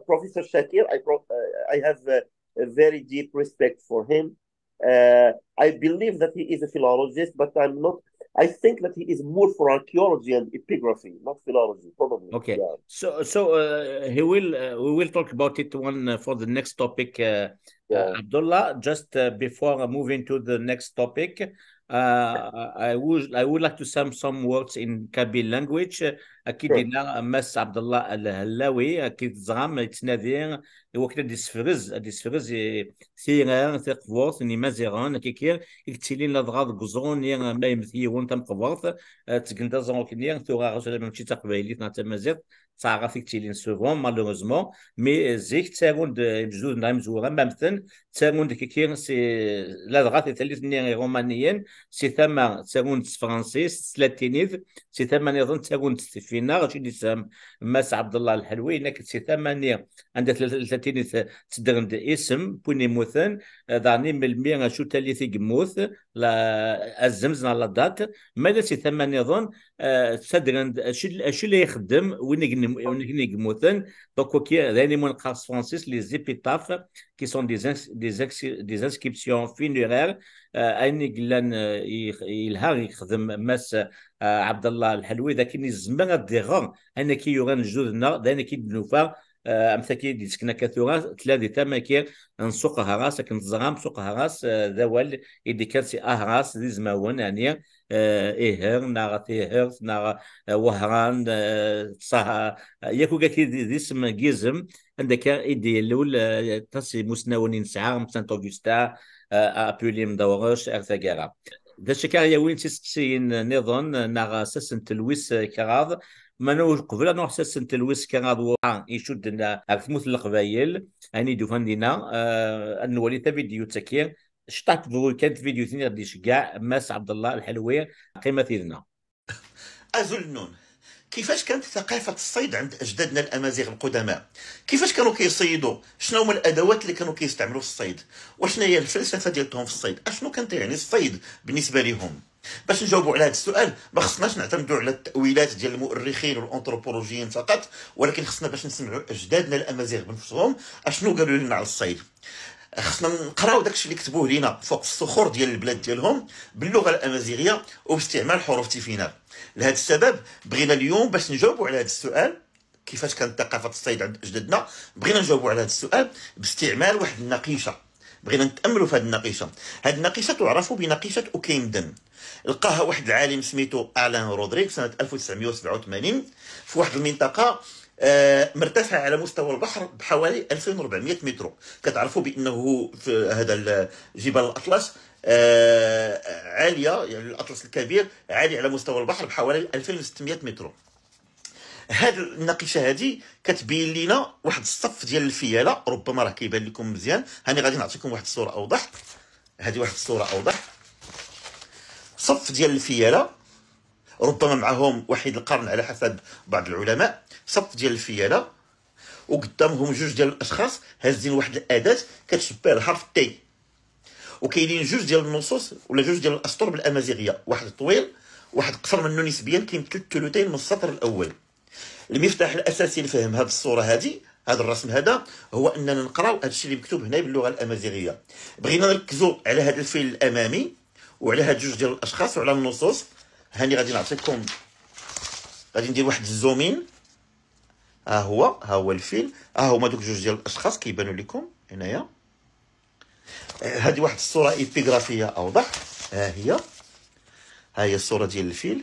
Professor Shakir. I have a very deep respect for him. I believe that he is a philologist, but I'm not. I think that he is more for archaeology and epigraphy, not philology, probably. Okay. Yeah. So we will talk about it for the next topic, Abdullah. Just before moving to the next topic, I would like to say some words in Kabyle language. أكيد هنا مس عبد الله الهلاوي أكيد زعم يتنادي وكذا ديسفرز ثيران ثقفورث نمازيران كيكير يكتلين لضغط قزون ما يمثيون تم قبورث تقنت زون كنير ثورا رسول من شي تقبيلي تنتمازير تعرف يكتلين سوفون مالوروزمون مي زيك تساغون بجوز نايم زورا مامثن تساغون كيكير سي لضغط ثالث نير رومانيين سي ثما تساغون فرنسيس سلاتينيف سي ثما نظن تساغون فينا غاشي نسام ماس عبد الله الحلوي انك سي ثمانية عندها 33 تدرند اسم بوني موثن داني ملمي شو تالي في قموث لا الزمزنا لا دات ماذا سي ثمانية ظن تدرند اش اللي يخدم وين قموثن دونك كي راني من قاص فرانسيس لي زيبيتاف كي سون دي انسكريبسيون فينيرير اني قلان يلها يخدم ماس عبد الله الحلوي ذاك الزمان ديغون انا كي يوران جوزنا دانا كي بنوفا امثاكي دي سكنا كثورة ثلاثة تماكي نسوقها راس لكن تزغام سوقها راس ذوال يدي كرسي راس ذي زماون يعني إيهر ناغ تيهر ناغ وهران صح ياكو قاكي ذي اسم جيزم عندك إيدي الأول تسي مسناونين ساعة سانت أوغستا أبولي مدورش أرثاقارا ذا شكار يوين تسكسين نظن ناغ سسن تلويس كراض منو قبل نوع سسن تلويس كراض وعان يشدنا أكثموث القبايل أني دوفان دينا أنو وليتا فيديو تسكير شطات كانت فيديو ثاني غادي يشجع ماس عبد الله الحلوي قيمة ثيرنا أزلنون كيفاش كانت ثقافة الصيد عند أجدادنا الأمازيغ القدماء؟ كيفاش كانوا كيصيدوا؟ شنو هما الأدوات اللي كانوا كيستعملوا في الصيد؟ وشنو هي الفلسفة ديالهم في الصيد؟ أشنو كانت يعني الصيد بالنسبة لهم؟ باش نجاوبوا على هذا السؤال ما خصناش نعتمدوا على التأويلات ديال المؤرخين والأنثروبولوجيين فقط، ولكن خصنا باش نسمعوا أجدادنا الأمازيغ بنفسهم أشنو قالوا لنا على الصيد. خصنا نقراو داكشي اللي كتبوه لينا فوق الصخور ديال البلاد ديالهم باللغه الامازيغيه وباستعمال حروف تيفينال. لهذا السبب بغينا اليوم باش نجاوبوا على هذا السؤال كيفاش كانت ثقافه الصيد عند اجدادنا، بغينا نجاوبوا على هذا السؤال باستعمال واحد النقيشه. بغينا نتاملوا في هذه النقيشه. هذه النقيشه تعرف بنقيشه اوكيمدن. لقاها واحد العالم سميتو الان رودريغ سنه 1987 في واحد المنطقه مرتفع على مستوى البحر بحوالي 2400 متر. كتعرفوا بانه في هذا جبال الاطلس عاليه، يعني الاطلس الكبير عالي على مستوى البحر بحوالي 2600 متر. هذه النقيشه هذه كتبين لنا واحد الصف ديال الفياله، ربما راه كيبان لكم مزيان. هاني غادي نعطيكم واحد الصوره اوضح. هذه واحد الصوره اوضح، صف ديال الفياله ربما معهم وحيد القرن على حسب بعض العلماء. صف ديال الفياله وقدامهم جوج ديال الاشخاص هازين واحد الاداه كتشبه الحرف تي، وكاينين جوج ديال النصوص ولا جوج ديال الاسطر بالامازيغيه، واحد طويل واحد قصر منه نسبيا، كيمثل الثلثين من السطر الاول. المفتاح الاساسي لفهم هذه الصوره هذه، هذا الرسم هذا، هو اننا نقراو هذا الشيء اللي مكتوب هنا باللغه الامازيغيه. بغينا نركزوا على هذا الفيل الامامي وعلى هاد جوج ديال الاشخاص وعلى النصوص. هاني غادي نعطيكم، غادي ندير واحد الزومين. ها هو الفيل، ها هما دوك جوج ديال الاشخاص كيبانوا لكم هنايا. هذه واحد الصوره ايبيغرافيه اوضح. ها هي الصوره ديال الفيل،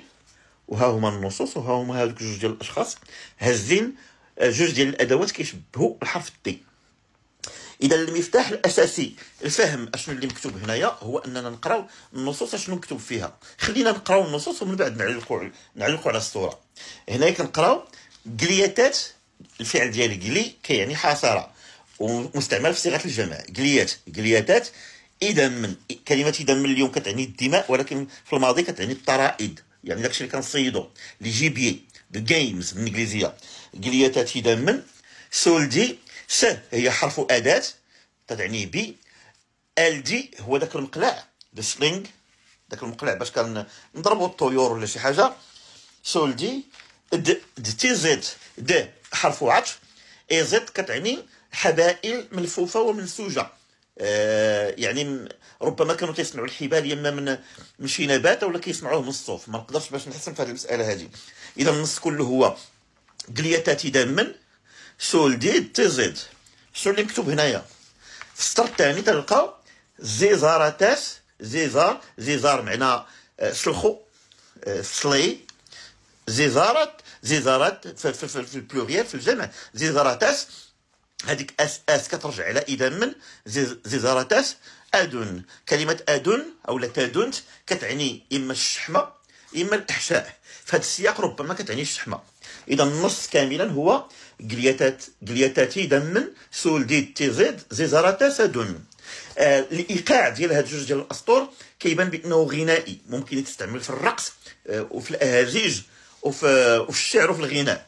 وها هما النصوص، وها هما هذوك جوج ديال الاشخاص هازين جوج ديال الادوات كيشبهوا الحرف التي. اذا المفتاح الاساسي لفهم اشنو اللي مكتوب هنايا هو اننا نقراو النصوص اشنو مكتوب فيها. خلينا نقراو النصوص ومن بعد نعلقوا على الصوره. هنايا كنقراو قلياتات، الفعل ديال قلي كيعني حاصره ومستعمل في صيغه الجمع. قلياتات يدمن. كلمه يدمن اليوم كتعني الدماء، ولكن في الماضي كتعني الطرائد، يعني داكشي اللي كنصيدو لي جيبيي ذا جيمز بالانجليزيه. قلياتات يدمن. سولدي س هي حرف اداه تعني بي. ال دي هو داك المقلاع ذا سلينغ، داك المقلاع باش كنضربوا الطيور ولا شي حاجه. سولدي د تي زد د حرف عطف. اي زد كتعني حبائل ملفوفه ومنسوجه. يعني ربما كانوا تيصنعوا الحبال يما من شي نبات ولا كيصنعوه من الصوف. ما نقدرش باش نحسن في هذه المساله هذه. اذا النص كله هو قلياتات يدمن سولدي تي زد. شنو اللي مكتوب هنايا؟ في السطر الثاني تلقى زيزاراتاس. زيزار معناه سلخو، سلي. زيزارات في البلوريال في الجمع. زيزاراتاس هذيك اس كترجع على يدمن. زيزاراتاس. ادون، كلمه ادون او لا تادونت كتعني اما الشحمه اما الاحشاء. في هذا السياق ربما كتعني الشحمه. اذا النص كاملا هو قلياتات يدمن سولدي تي زد زيزاراتاس ادون. الايقاع ديال هاد جوج ديال الاسطور كيبان بانه غنائي، ممكن تستعمل في الرقص وفي الاهازيج وفي الشعر وفي الغناء.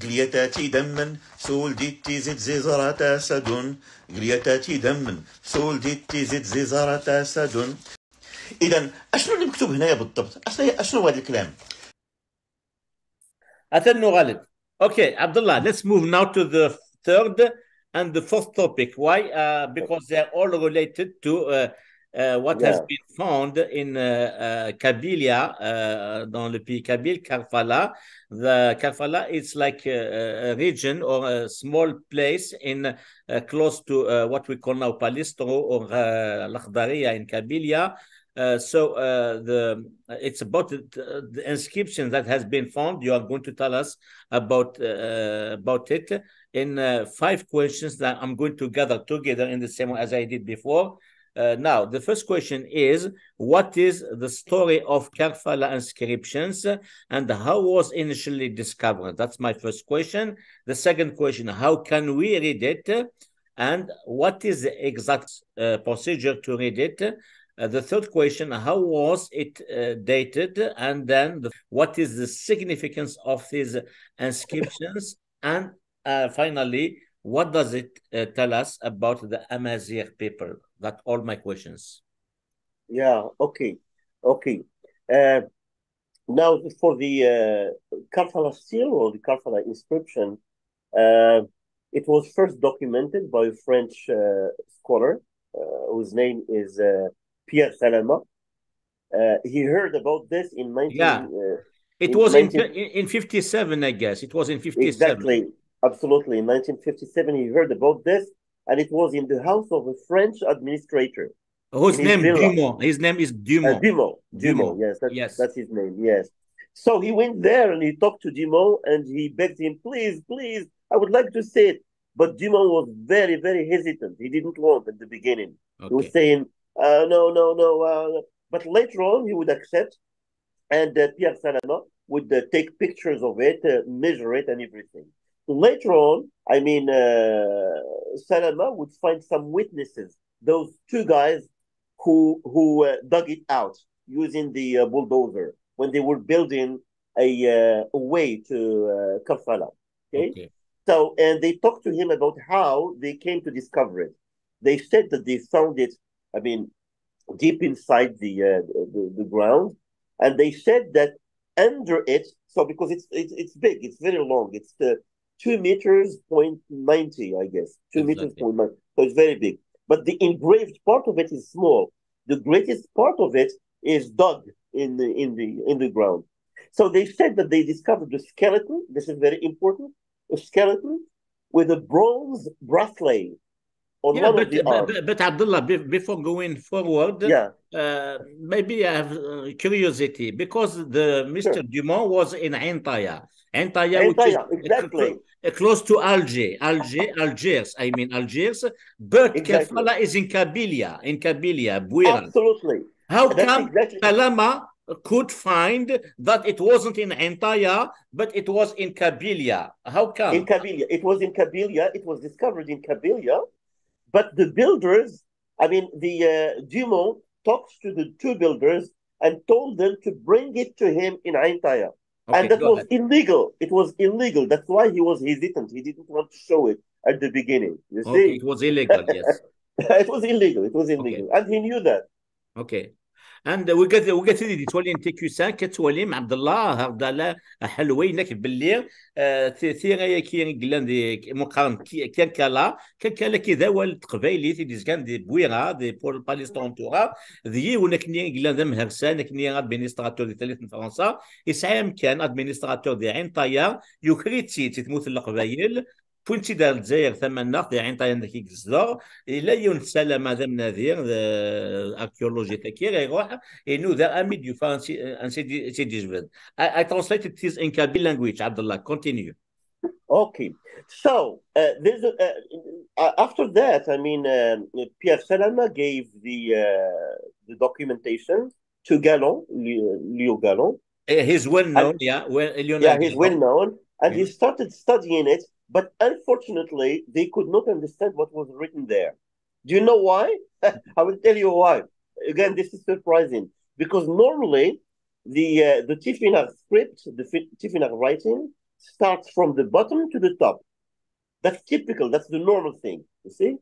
قلياتاتي دمن سولدي تيزيد زيزارة سدون. قلياتاتي دمن سولدي تيزيد زيزارة سدون. اذا اشنو اللي مكتوب هنايا بالضبط؟ اشنو هو هذا الكلام؟ أتنو غالب. Okay, Abdullah, let's move now to the third and the fourth topic. Why? Because they are all related to what has been found in Kabylia, dans le pays Kabyle, Karfala. The Karfala is like a region or a small place in close to what we call now Palestro or Lakhdariya in Kabylia. It's about the inscription that has been found. You are going to tell us about it in 5 questions that I'm going to gather together in the same way as I did before. Now, the first question is, what is the story of Karfala inscriptions and how was initially discovered? That's my first question. The second question, how can we read it? And what is the exact procedure to read it? The third question, how was it dated? And then what is the significance of these inscriptions? And finally, what does it tell us about the Amazigh people? That's all my questions. Yeah, okay. Now, for the Karfala seal or the Karfala inscription, it was first documented by a French scholar whose name is Pierre Salama. He heard about this in 57, I guess. It was in 57. Exactly. Absolutely. In 1957, he heard about this, and it was in the house of a French administrator. Whose name Dumont. His name is Dumont. Dumont. Yes, that's his name. Yes. So he went there and he talked to Dumont and he begged him, please, I would like to say it. But Dumont was very, very hesitant. He didn't want at the beginning. Okay. He was saying, no. But later on, he would accept, and Pierre Salama would take pictures of it, measure it, and everything. Later on, Salama would find some witnesses, those 2 guys who dug it out using the bulldozer when they were building a way to Karfala. Okay. So, and they talked to him about how they came to discover it. They said that they found it, deep inside the ground, and they said that under it, so because it's big, it's very long, it's 2 meters, 90, I guess. 2 meters, 90. So it's very big. But the engraved part of it is small. The greatest part of it is dug in the ground. So they said that they discovered the skeleton. This is very important. A skeleton with a bronze bracelet on one of the arms. But Abdullah, before going forward, maybe I have curiosity because Mr. Dumont was in Ain Taya. Ain Taya, which is exactly close to Algiers. But Karfala is in Kabylia, Bouira. Absolutely. How come Salama could find that it wasn't in Ain Taya, but it was in Kabylia? How come? In Kabylia. It was in Kabylia. It was discovered in Kabylia. But the builders, Dumont talked to the 2 builders and told them to bring it to him in Ain Taya. And that was illegal. It was illegal. That's why he was hesitant. He didn't want to show it at the beginning. You see? It was illegal, yes. It was illegal. And he knew that. Okay. And وقت اللي تولي انت كوسان كتولي مع عبد الله هذا حلوين لك باللي ثيغا كي قلنا دي مقارن كان كلا كذا والد قبايلي دي كان دي بويرا دي بول باليستونتورا ذي ونكني قلنا ذا مهرسان نكني ادمينستراتور دي ثالث فرنسا يسعى كان ادمينستراتور دي عين طايا يوكريتي تموت القبايل فونتي دار الجزائر ثمن نقد عين طايا ذاك يقصدو الا ينسلم هذا مناذير archéologie تاكير يروح انه ذا اميد يفان سيدي جبد. I translated this in Kabyle language. Abdullah, continue. Okay, so after that, Pierre Salama gave the documentation to Galland, Leo Galland. He's well known, he's well known, and he started studying it. But unfortunately, they could not understand what was written there. Do you know why? I will tell you why. Again, this is surprising because normally the Tifinagh script, the Tifinagh writing, starts from the bottom to the top. That's typical. That's the normal thing. You see.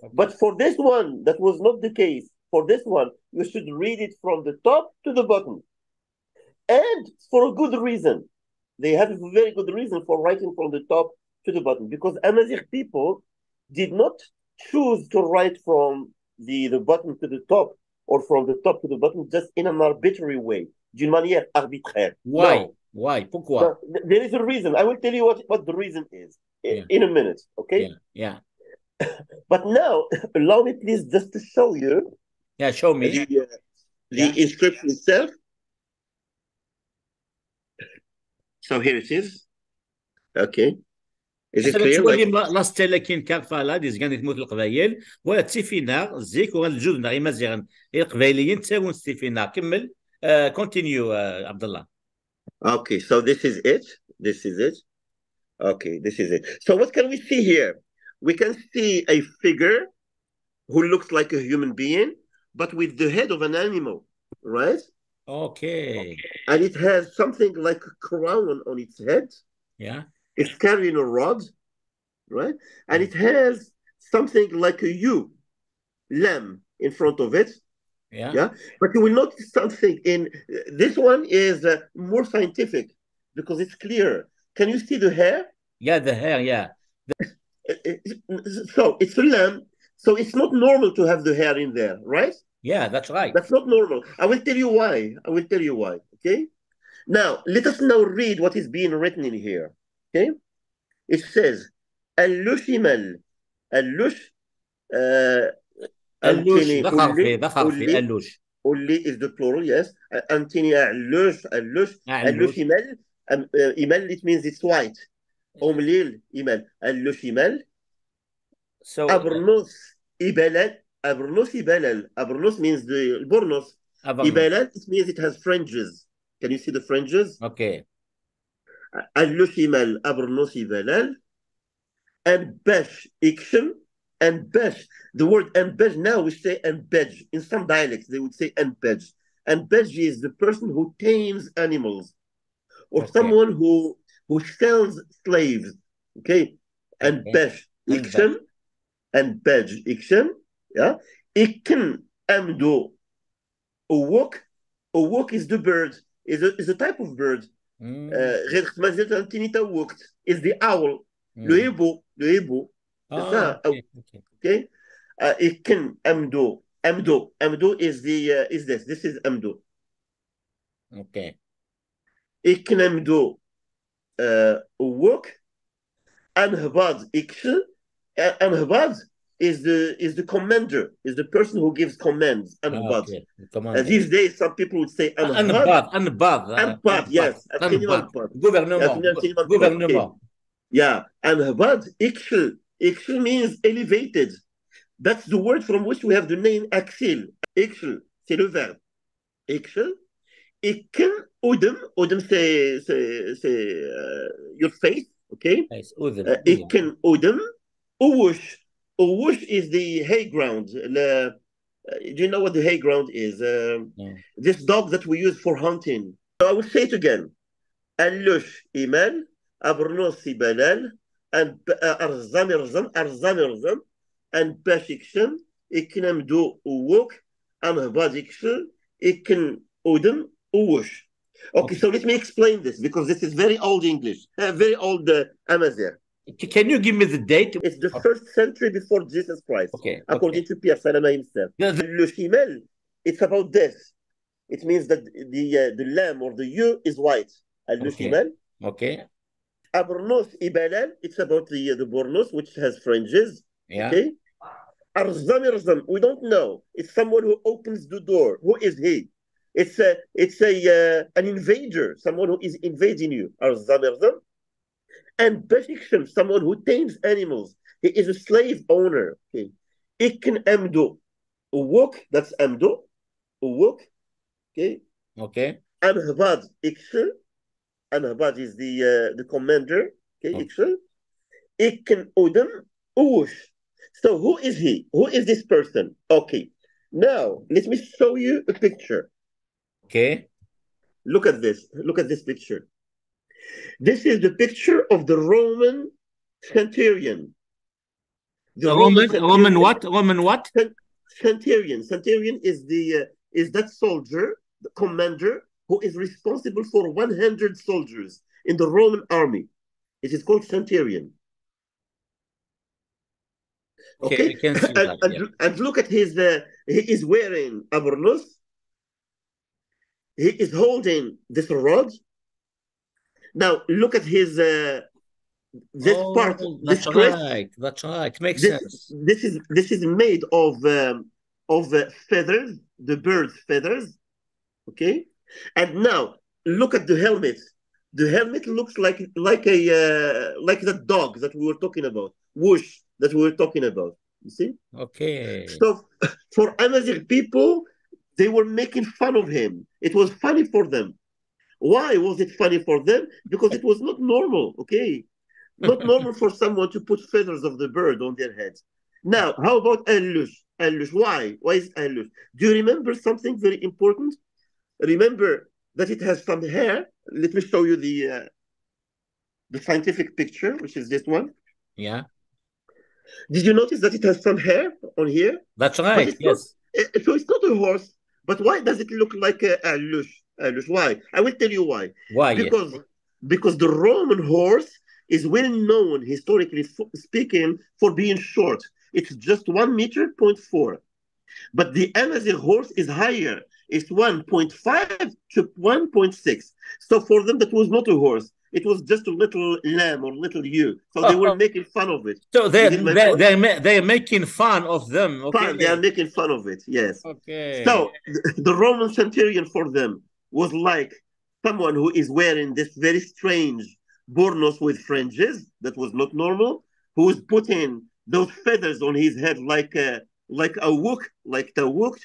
Okay. But for this one, that was not the case. For this one, you should read it from the top to the bottom, and for a good reason. They have a very good reason for writing from the top to the bottom, because Amazigh people did not choose to write from the bottom to the top or from the top to the bottom just in an arbitrary way, d'une manière arbitraire. Why? No. Why? Pourquoi? No, there is a reason. I will tell you what the reason is in a minute, okay? Yeah. But now, allow me please just to show you. Yeah, show me. The inscription itself. So here it is. Okay. Is it clear? تولي لا ستيلا كاين كارفالا دي زكان تموت القبايل ولا تسيفينا زيك وغان الجود نغي مزيان القبايليين تساوون ستيفينا كمل continue عبد الله. Okay, so this is it. This is it. Okay, this is it. So what can we see here? We can see a figure who looks like a human being, but with the head of an animal, right? Okay. And it has something like a crown on its head. Yeah. It's carrying a rod, right? And it has something like a ewe, lamb, in front of it. Yeah. But you will notice something in this one is more scientific because it's clearer. Can you see the hair? Yeah, the hair, yeah. So it's a lamb. So it's not normal to have the hair in there, right? Yeah, that's right. That's not normal. I will tell you why. Okay? Now, let us now read what is being written in here. Okay? It says, Al-Lushimal. Al-Lush. Al-Lush. ذكر في Al-Lush. Ulli is the plural, yes. Antini Al-Lush. Al-Lush Imal. Imal, it means it's white. Omlil Imal. Al-Lush Imal. So, Abrnos Ibalal. Abrnos Ibalal. Abrnos means the Bornos. Ibalal, it means it has fringes. Can you see the fringes? Okay. Al-Lushimal Abrnos Ibalal. And Besh Ikshem. And Besh. The word Ambej, now we say Ambej. In some dialects, they would say Ambej. Ambej is the person who tames animals or someone who sells slaves. Okay? And Besh Ikshem. And Bej Ikshem. Yeah. Ikken Amdo. Uwok. Uwok is the bird. Is a type of bird. Is the owl. Le hibou. Okay. Ikken Amdo. Amdo is this. This is Amdo. Okay. Ikken Amdo. Uwok. Anhbad Ikshem. Anhbad is the commander, is the person who gives commands. Anhbad. These days, some people would say Anhbad. Anhbad, yes. Gouvernement. Yeah. Anhbad, Ikshel. Ikshel means elevated. That's the word from which we have the name Aksil. Ikshel, c'est le verbe. Ikshel. Ikken, Odem. Odem, c'est your face, okay? Ikken, Odem. Uwush. Uwush is the hay ground. Do you know what the hay ground is? This dog that we use for hunting. So I will say it again. Al-Lush Iman, Abrnos Ibalal, and Arzam, and Bashiksham, Iknamdu Uwuk, and Habadiksham, Ikn Udum Uwush. Okay, so let me explain this because this is very old English, very old Amazigh. Can you give me the date? It's the 1st century before Jesus Christ. According to Pierre Salama himself. Le Shimel, it's about death. It means that the lamb or the ewe is white. Le Shimel. Okay. Abrnos Ibalal, it's about the Bornos, which has fringes. Yeah. Okay. Arzam, we don't know. It's someone who opens the door. Who is he? It's an invader, someone who is invading you. Arzam. And Bashiksham, someone who tames animals. He is a slave owner. Okay. Ikken Amdo. Uwok, that's Amdo. Uwok. Okay. Okay. Anhbad Ikshel. Anhbad is the commander. Okay, Ikshel. Ikken Odem. Uwush. So who is he? Who is this person? Okay. Now, let me show you a picture. Okay. Look at this. Look at this picture. This is the picture of the Roman centurion. The Roman what? Roman what? Centurion. Centurion is that soldier, the commander, who is responsible for 100 soldiers in the Roman army. It is called centurion. Okay, we can see that. And look at his. He is wearing a burnous. He is holding this rod. Now look at his this part. That's this crest. right. That's right. Makes sense. This is made of feathers, the bird's feathers. Okay, and now look at the helmet. The helmet looks like the dog that we were talking about, whoosh, that we were talking about. You see? Okay. So for Amazigh people, they were making fun of him. It was funny for them. Why was it funny for them? Because it was not normal. Okay, not normal for someone to put feathers of the bird on their heads. Now, how about Allush? Allush, why? Why is Allush? Do you remember something very important? Remember that it has some hair. Let me show you the scientific picture, which is this one. Yeah. Did you notice that it has some hair on here? That's right. Yes. So it's not a horse, but why does it look like a Allush? Allush, why? I will tell you why. Why? Because the Roman horse is well known, historically speaking, for being short. It's just 1 meter, 0.4. But the Amazigh horse is higher. It's 1.5 to 1.6. So for them, that was not a horse. It was just a little lamb or little ewe. So they were making fun of it. So they're making fun of them. Okay. They are making fun of it, yes. Okay. So the Roman centurion for them was like someone who is wearing this very strange burnous with fringes that was not normal, who is putting those feathers on his head like a wuk, like the wuk,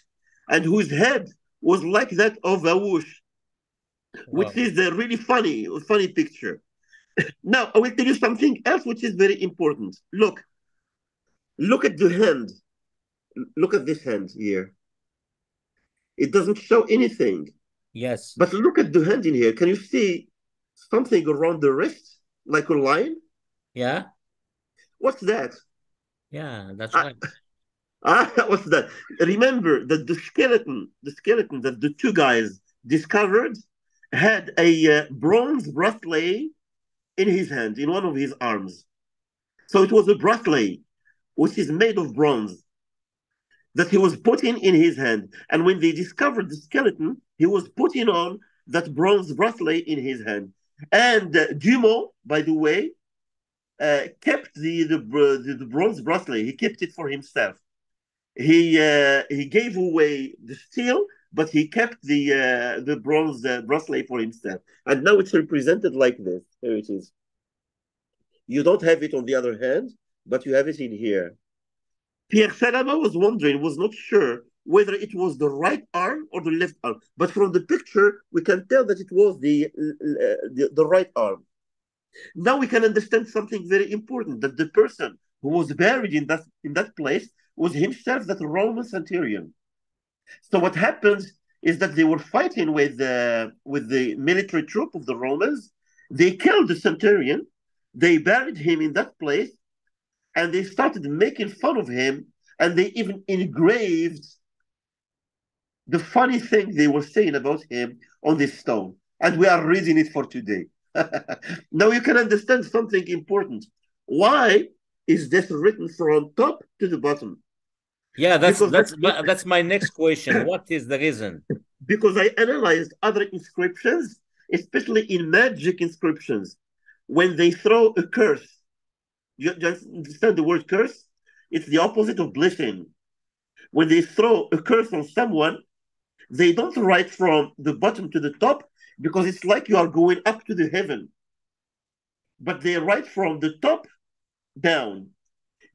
and whose head was like that of a whoosh, which is a really funny picture. Now, I will tell you something else which is very important. Look at the hand. Look at this hand here. It doesn't show anything. Yes. But look at the hand in here. Can you see something around the wrist, like a line? Yeah. What's that? Yeah, that's right. What's that? Remember that the skeleton that the two guys discovered had a bronze bracelet in his hand, in one of his arms. So it was a bracelet which is made of bronze that he was putting in his hand. And when they discovered the skeleton, he was putting on that bronze bracelet in his hand. And Dumont, by the way, kept the bronze bracelet. He kept it for himself. He gave away the steel, but he kept the bronze bracelet for himself. And now it's represented like this. Here it is. You don't have it on the other hand, but you have it in here. Pierre Salama was not sure whether it was the right arm or the left arm. But from the picture, we can tell that it was the right arm. Now we can understand something very important, that the person who was buried in that place was himself that Roman centurion. So what happens is that they were fighting with the military troop of the Romans. They killed the centurion. They buried him in that place, and they started making fun of him, and they even engraved the funny thing they were saying about him on this stone. And we are reading it for today. Now you can understand something important. Why is this written from top to the bottom? Yeah, that's my next question. What is the reason? Because I analyzed other inscriptions, especially in magic inscriptions, when they throw a curse. You just understand the word curse? It's the opposite of blessing. When they throw a curse on someone, they don't write from the bottom to the top, because it's like you are going up to the heaven. But they write from the top down,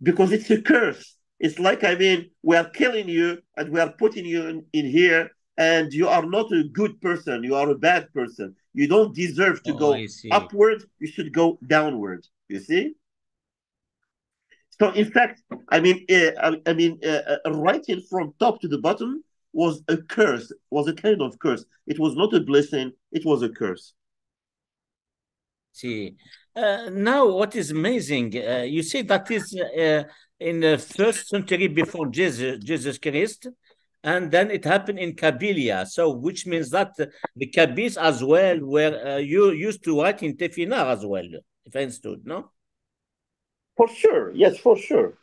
because it's a curse. It's like, we are killing you and we are putting you in here, and you are not a good person. You are a bad person. You don't deserve to go upward. You should go downward. You see? So in fact, writing from top to the bottom was a curse, was a kind of curse. It was not a blessing, it was a curse. See, now what is amazing, you see that is in the 1st century before Jesus Christ, and then it happened in Kabylia. So which means that the Kabys as well were you used to write in Tefillah as well, if I understood, no? For sure, yes, for sure.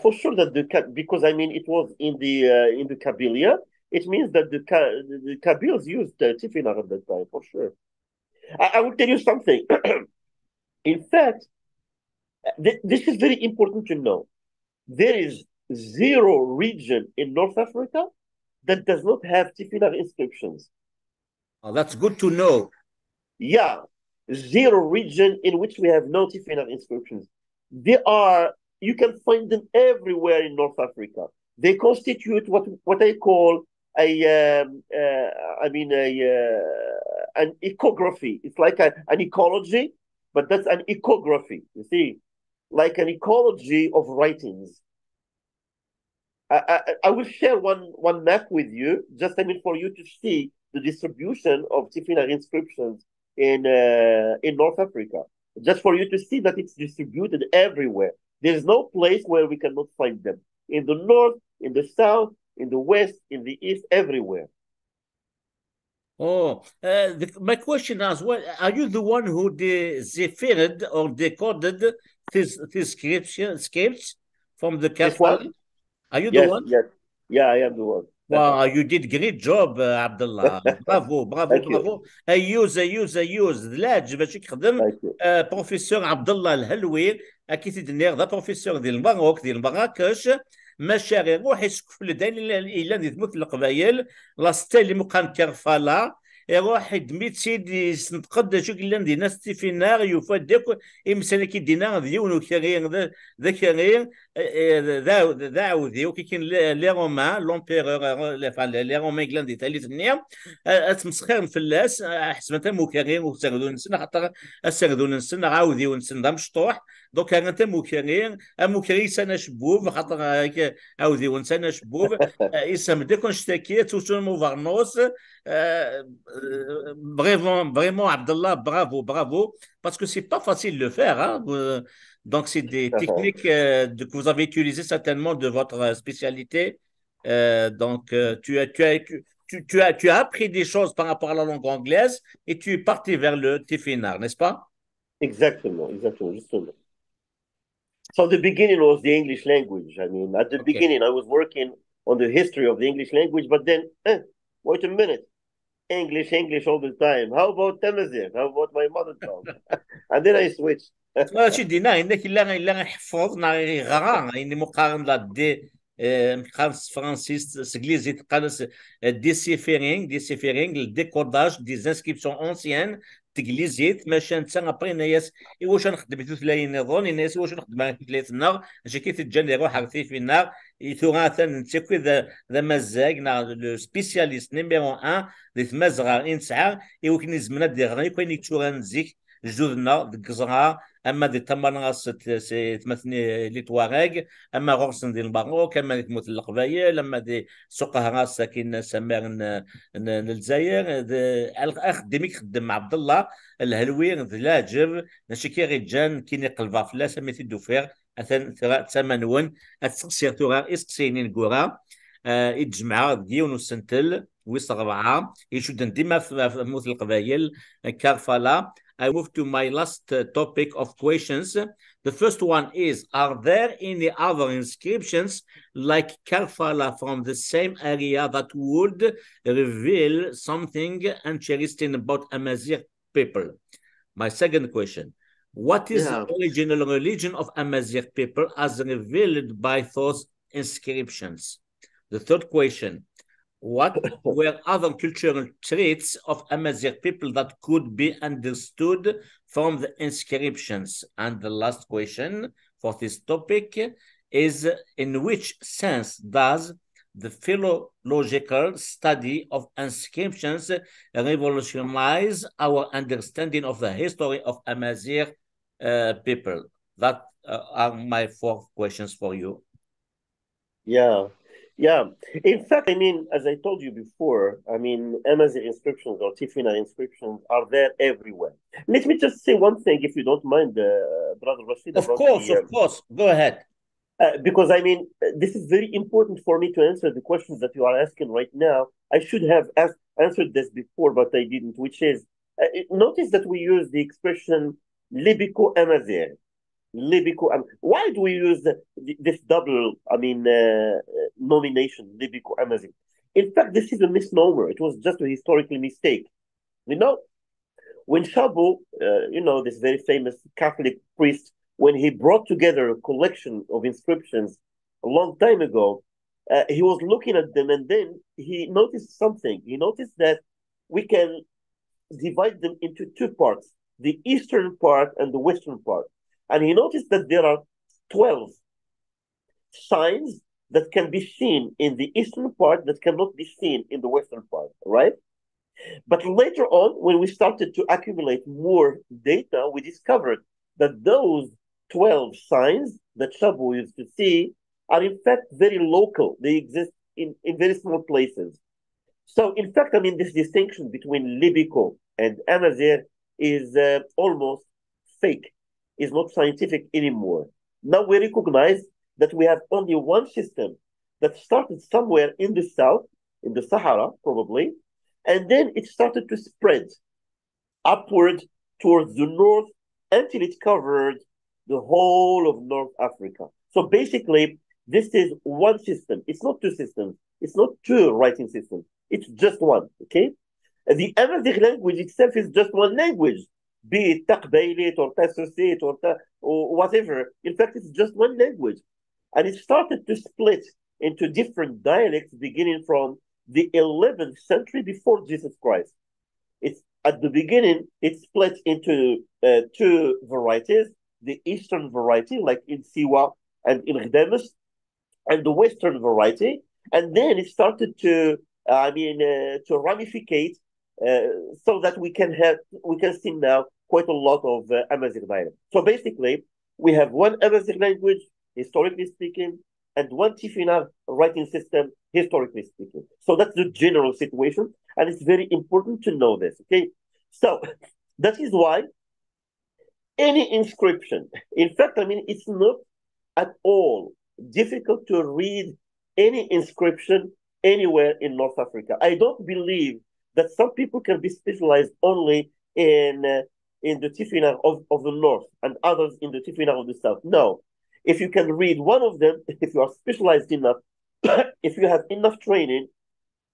For sure that because I mean it was in the Kabylia, it means that the Kabyles used Tifinagh at that time for sure. I will tell you something. In fact, this is very important to know. There is zero region in North Africa that does not have Tifinagh inscriptions. Oh, that's good to know. Yeah, zero region in which we have no Tifinagh inscriptions. You can find them everywhere in North Africa. They constitute what I call an ecography. It's like an ecology, but that's an ecography. You see, like an ecology of writings. I will share one map with you, just for you to see the distribution of Tifinagh inscriptions in North Africa, just for you to see that it's distributed everywhere. There's no place where we cannot find them. In the north, in the south, in the west, in the east, everywhere. Oh, my question is, are you the one who deciphered or decoded these scripts from the Karbala? Are you the one? Yes. Yeah, I am the one. Wow, you did great job, Abdullah. برافو. أيوز لاج باش يخدم بروفيسور عبد الله الهلوي أكيد دنيا ذا بروفيسور ديال المغرب ديال مراكش مشاري روح يسكف لدين إلا ندمت القبايل لا ستيلي مقام كرفالا يروح دميت سيدي سنتقد شو كلا ندينا ستيفينار يفدك إمسانا كي دينا ديون وكارين ذكرين ذا عوذي وكيكين لي رومان لومبيرور لي رومان كلا دي تالي ثنيا تمسخير فلاس حسبة موكارين وسردون نسنا خاطر السردون نسنا عاوذي ونسن دا مشطوح دوك انت موكارين سنه شبوب خاطر عاوذي ونسنا شبوب اسم ديكون شتاكيت وسون موفارنوس vraiment, Abdallah, bravo, parce que c'est pas facile de le faire. Hein. Donc, c'est des techniques que vous avez utilisées certainement de votre spécialité. Donc, tu as appris des choses par rapport à la langue anglaise et tu es parti vers le Tifinagh, n'est-ce pas? Exactement, justement. So the beginning was the English language. I mean, at the beginning, I was working on the history of the English language, but then, wait a minute. English all the time. How about Tamazight? How about my mother tongue? And then I switched. شي دينا انك الا نحفظ غرا اني مقارن لا دي خالص فرانسيس سغليزي تقالس ديسيفيرينغ الديكوداج دي انسكريبسيون اونسيان تجليزيت ماشي انت ابري ناس واش نخدم في ثلاثين نظن الناس واش نخدم في ثلاث النار اجي كي تجاني روح عرفتي في النار ثلاثه نتكوي ذا مزاق لو سبيسياليست نيميرو 1 دي تمازغا انسعى وكني زمنا دي غني كاين يتشورانزيك جوذنا دكزرا اما دي تمانغاس تمثني لي تواريغ اما غورسن ديال المغرب اما تموت القبايل اما دي سقهراس ساكن سمار الجزائر الاخ ديميك خدم مع عبد الله الهلوي لاجر ماشي كي رجال كي نقلبا فلاس ميتي دوفير اثن ثمنون اتسقسير تورا اسقسينين كورا يتجمع ديون وسنتل ويس ربعه يشد ديما في موت القبايل كارفالا. I move to my last topic of questions. The first one is, are there any other inscriptions like Karbala from the same area that would reveal something interesting about Amazigh people? My second question, what is the original religion of Amazigh people as revealed by those inscriptions? The third question, what were other cultural traits of Amazigh people that could be understood from the inscriptions? And the last question for this topic is, in which sense does the philological study of inscriptions revolutionize our understanding of the history of Amazigh people? That are my 4 questions for you. Yeah. In fact, I mean, as I told you before, I mean, Amazigh inscriptions or Tifinagh inscriptions are there everywhere. Let me just say one thing, if you don't mind, Brother Rashid. Of course. Go ahead. Because, I mean, this is very important for me to answer the questions that you are asking right now. I should have answered this before, but I didn't, which is, notice that we use the expression Libico Amazigh. Libico. Why do we use this double, nomination, Libico Amazigh? In fact, this is a misnomer. It was just a historical mistake. You know, when Chabot, this very famous Catholic priest, when he brought together a collection of inscriptions a long time ago, he was looking at them and then he noticed something. He noticed that we can divide them into two parts, the eastern part and the western part. And he noticed that there are 12 signs that can be seen in the eastern part that cannot be seen in the western part, right? But later on, when we started to accumulate more data, we discovered that those 12 signs that Chabot used to see are in fact very local. They exist in very small places. So in fact, this distinction between Libico and Amazigh is almost fake, is not scientific anymore. Now we recognize that we have only one system that started somewhere in the south, in the Sahara, probably, and then it started to spread upward towards the north until it covered the whole of North Africa. So basically, this is one system. It's not two systems. It's not two writing systems. It's just one, okay? The Amazigh language itself is just one language, be it Taqbaylit or Tassosit or whatever. In fact, it's just one language. And it started to split into different dialects beginning from the 11th century before Jesus Christ. It's at the beginning, it split into two varieties, the eastern variety, like in Siwa and in Ghdames, and the western variety. And then it started to ramificate so that we can see now quite a lot of Amazigh dialect. So basically, we have one Amazigh language, historically speaking, and one Tifinagh writing system, historically speaking. So that's the general situation, and it's very important to know this, okay? So that is why any inscription, in fact, it's not at all difficult to read any inscription anywhere in North Africa. I don't believe that some people can be specialized only in the Tifinagh of the north and others in the Tifinagh of the south. No. If you can read one of them, if you are specialized enough, if you have enough training,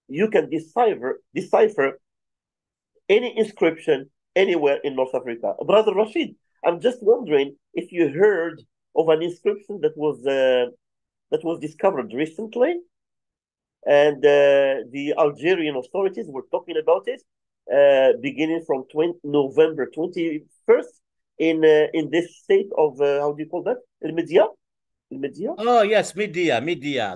you can decipher any inscription anywhere in North Africa. Brother Rashid, I'm just wondering if you heard of an inscription that was discovered recently, and the Algerian authorities were talking about it, beginning from November 21st in this state of how do you call that? Media? Oh yes, Media.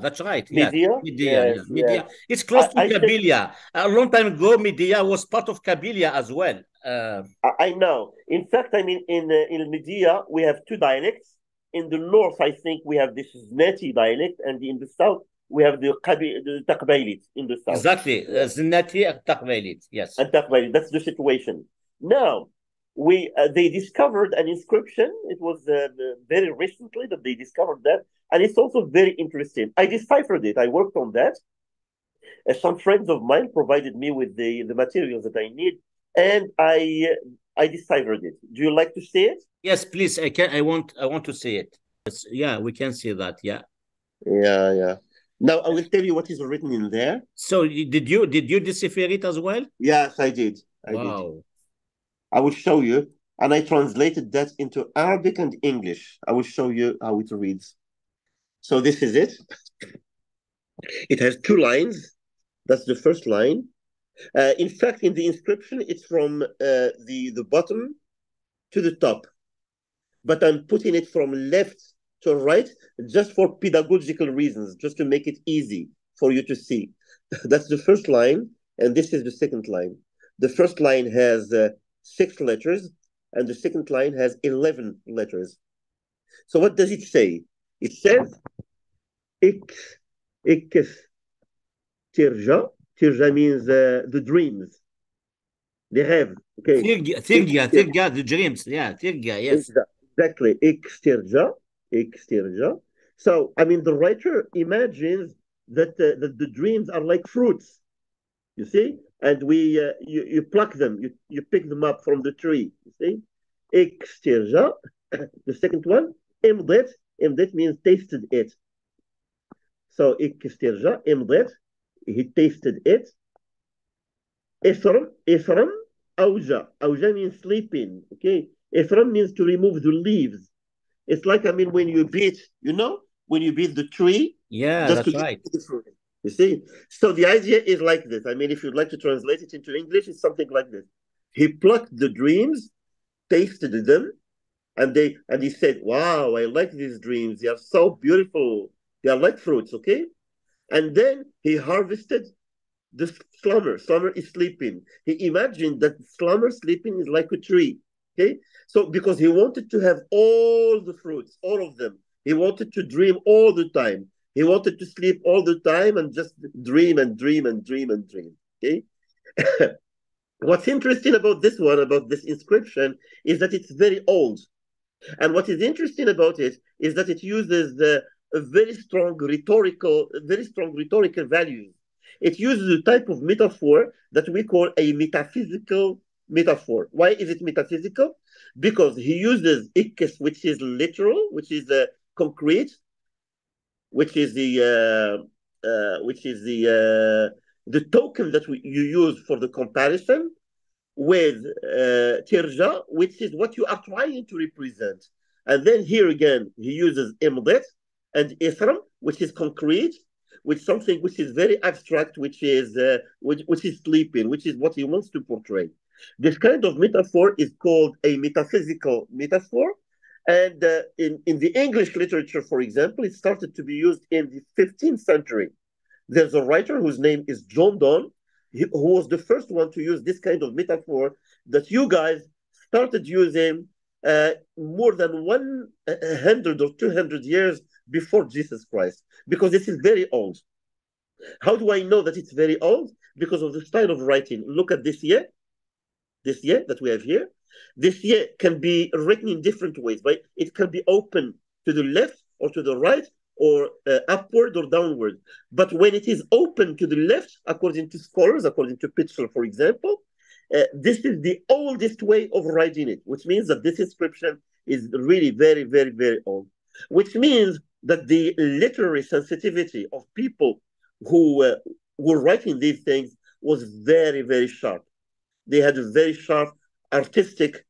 That's right. Yes, Media. Media. Yes, Media. yes. It's close to Kabylia. A long time ago, Media was part of Kabylia as well. I know. In fact, in Media we have two dialects. In the north, I think we have this Znati dialect, and in the south we have the Taqbaylit in the south. Exactly, Znati and Taqbaylit. Yes. And Taqbaylit. That's the situation. Now, they discovered an inscription. It was very recently that they discovered that, and it's also very interesting. I deciphered it. I worked on that. Some friends of mine provided me with the materials that I need, and I deciphered it. Do you like to see it? Yes, please. I want to see it. Yeah, we can see that. Yeah. Yeah. Now I will tell you what is written in there. So did you decipher it as well? Yes, I did. Wow. I will show you, and I translated that into Arabic and English. I will show you how it reads. So this is it. It has two lines. That's the first line. In fact, in the inscription, it's from the bottom to the top. But I'm putting it from left to right just for pedagogical reasons, just to make it easy for you to see. That's the first line, and this is the second line. The first line has 6 letters, and the second line has 11 letters. So what does it say? It says, Ik Tirja. Tirja means the dreams. Les rêves. Okay. Tirja, the dreams. Yeah, Tirja, yes. Exactly. Ik Tirja. So, the writer imagines that the dreams are like fruits, you see? And you pluck them, you pick them up from the tree, you see? Ik Tirja. The second one, imdet. Imdet means tasted it. So ikistirja, imdet, he tasted it. Ifram, auja. Auja means sleeping. Okay. Ifram means to remove the leaves. It's like, I mean, when you beat, you know, when you beat the tree. Yeah, just that's to right. get the fruit. You see? So the idea is like this. I mean, if you'd like to translate it into English, it's something like this. He plucked the dreams, tasted them, and he said, wow, I like these dreams. They are so beautiful. They are like fruits, okay? And then he harvested the slumber. Slumber is sleeping. He imagined that slumber sleeping is like a tree. Okay. So because he wanted to have all the fruits, all of them. He wanted to dream all the time. He wanted to sleep all the time and just dream and dream and dream and dream. Okay. What's interesting about this one, about this inscription, is that it's very old. And what is interesting about it is that it uses a very strong rhetorical values. It uses a type of metaphor that we call a metaphysical metaphor. Why is it metaphysical? Because he uses ikkes, which is literal, which is concrete, which is the token that you use for the comparison, with tirja, which is what you are trying to represent. And then here again, he uses imdet and ithram, which is concrete, with something which is very abstract, which is sleeping, which is what he wants to portray. This kind of metaphor is called a metaphysical metaphor. And in the English literature, for example, it started to be used in the 15th century. There's a writer whose name is John Donne, who was the first one to use this kind of metaphor that you guys started using more than 100 or 200 years before Jesus Christ, because this is very old. How do I know that it's very old? Because of the style of writing. Look at this year that we have here. This year can be written in different ways, but it can be open to the left or to the right, or upward or downward. But when it is open to the left, according to scholars, according to Pitchell, for example, this is the oldest way of writing it, which means that this inscription is really very, very, very old, which means that the literary sensitivity of people who were writing these things was very, very sharp. They had a very sharp artistic,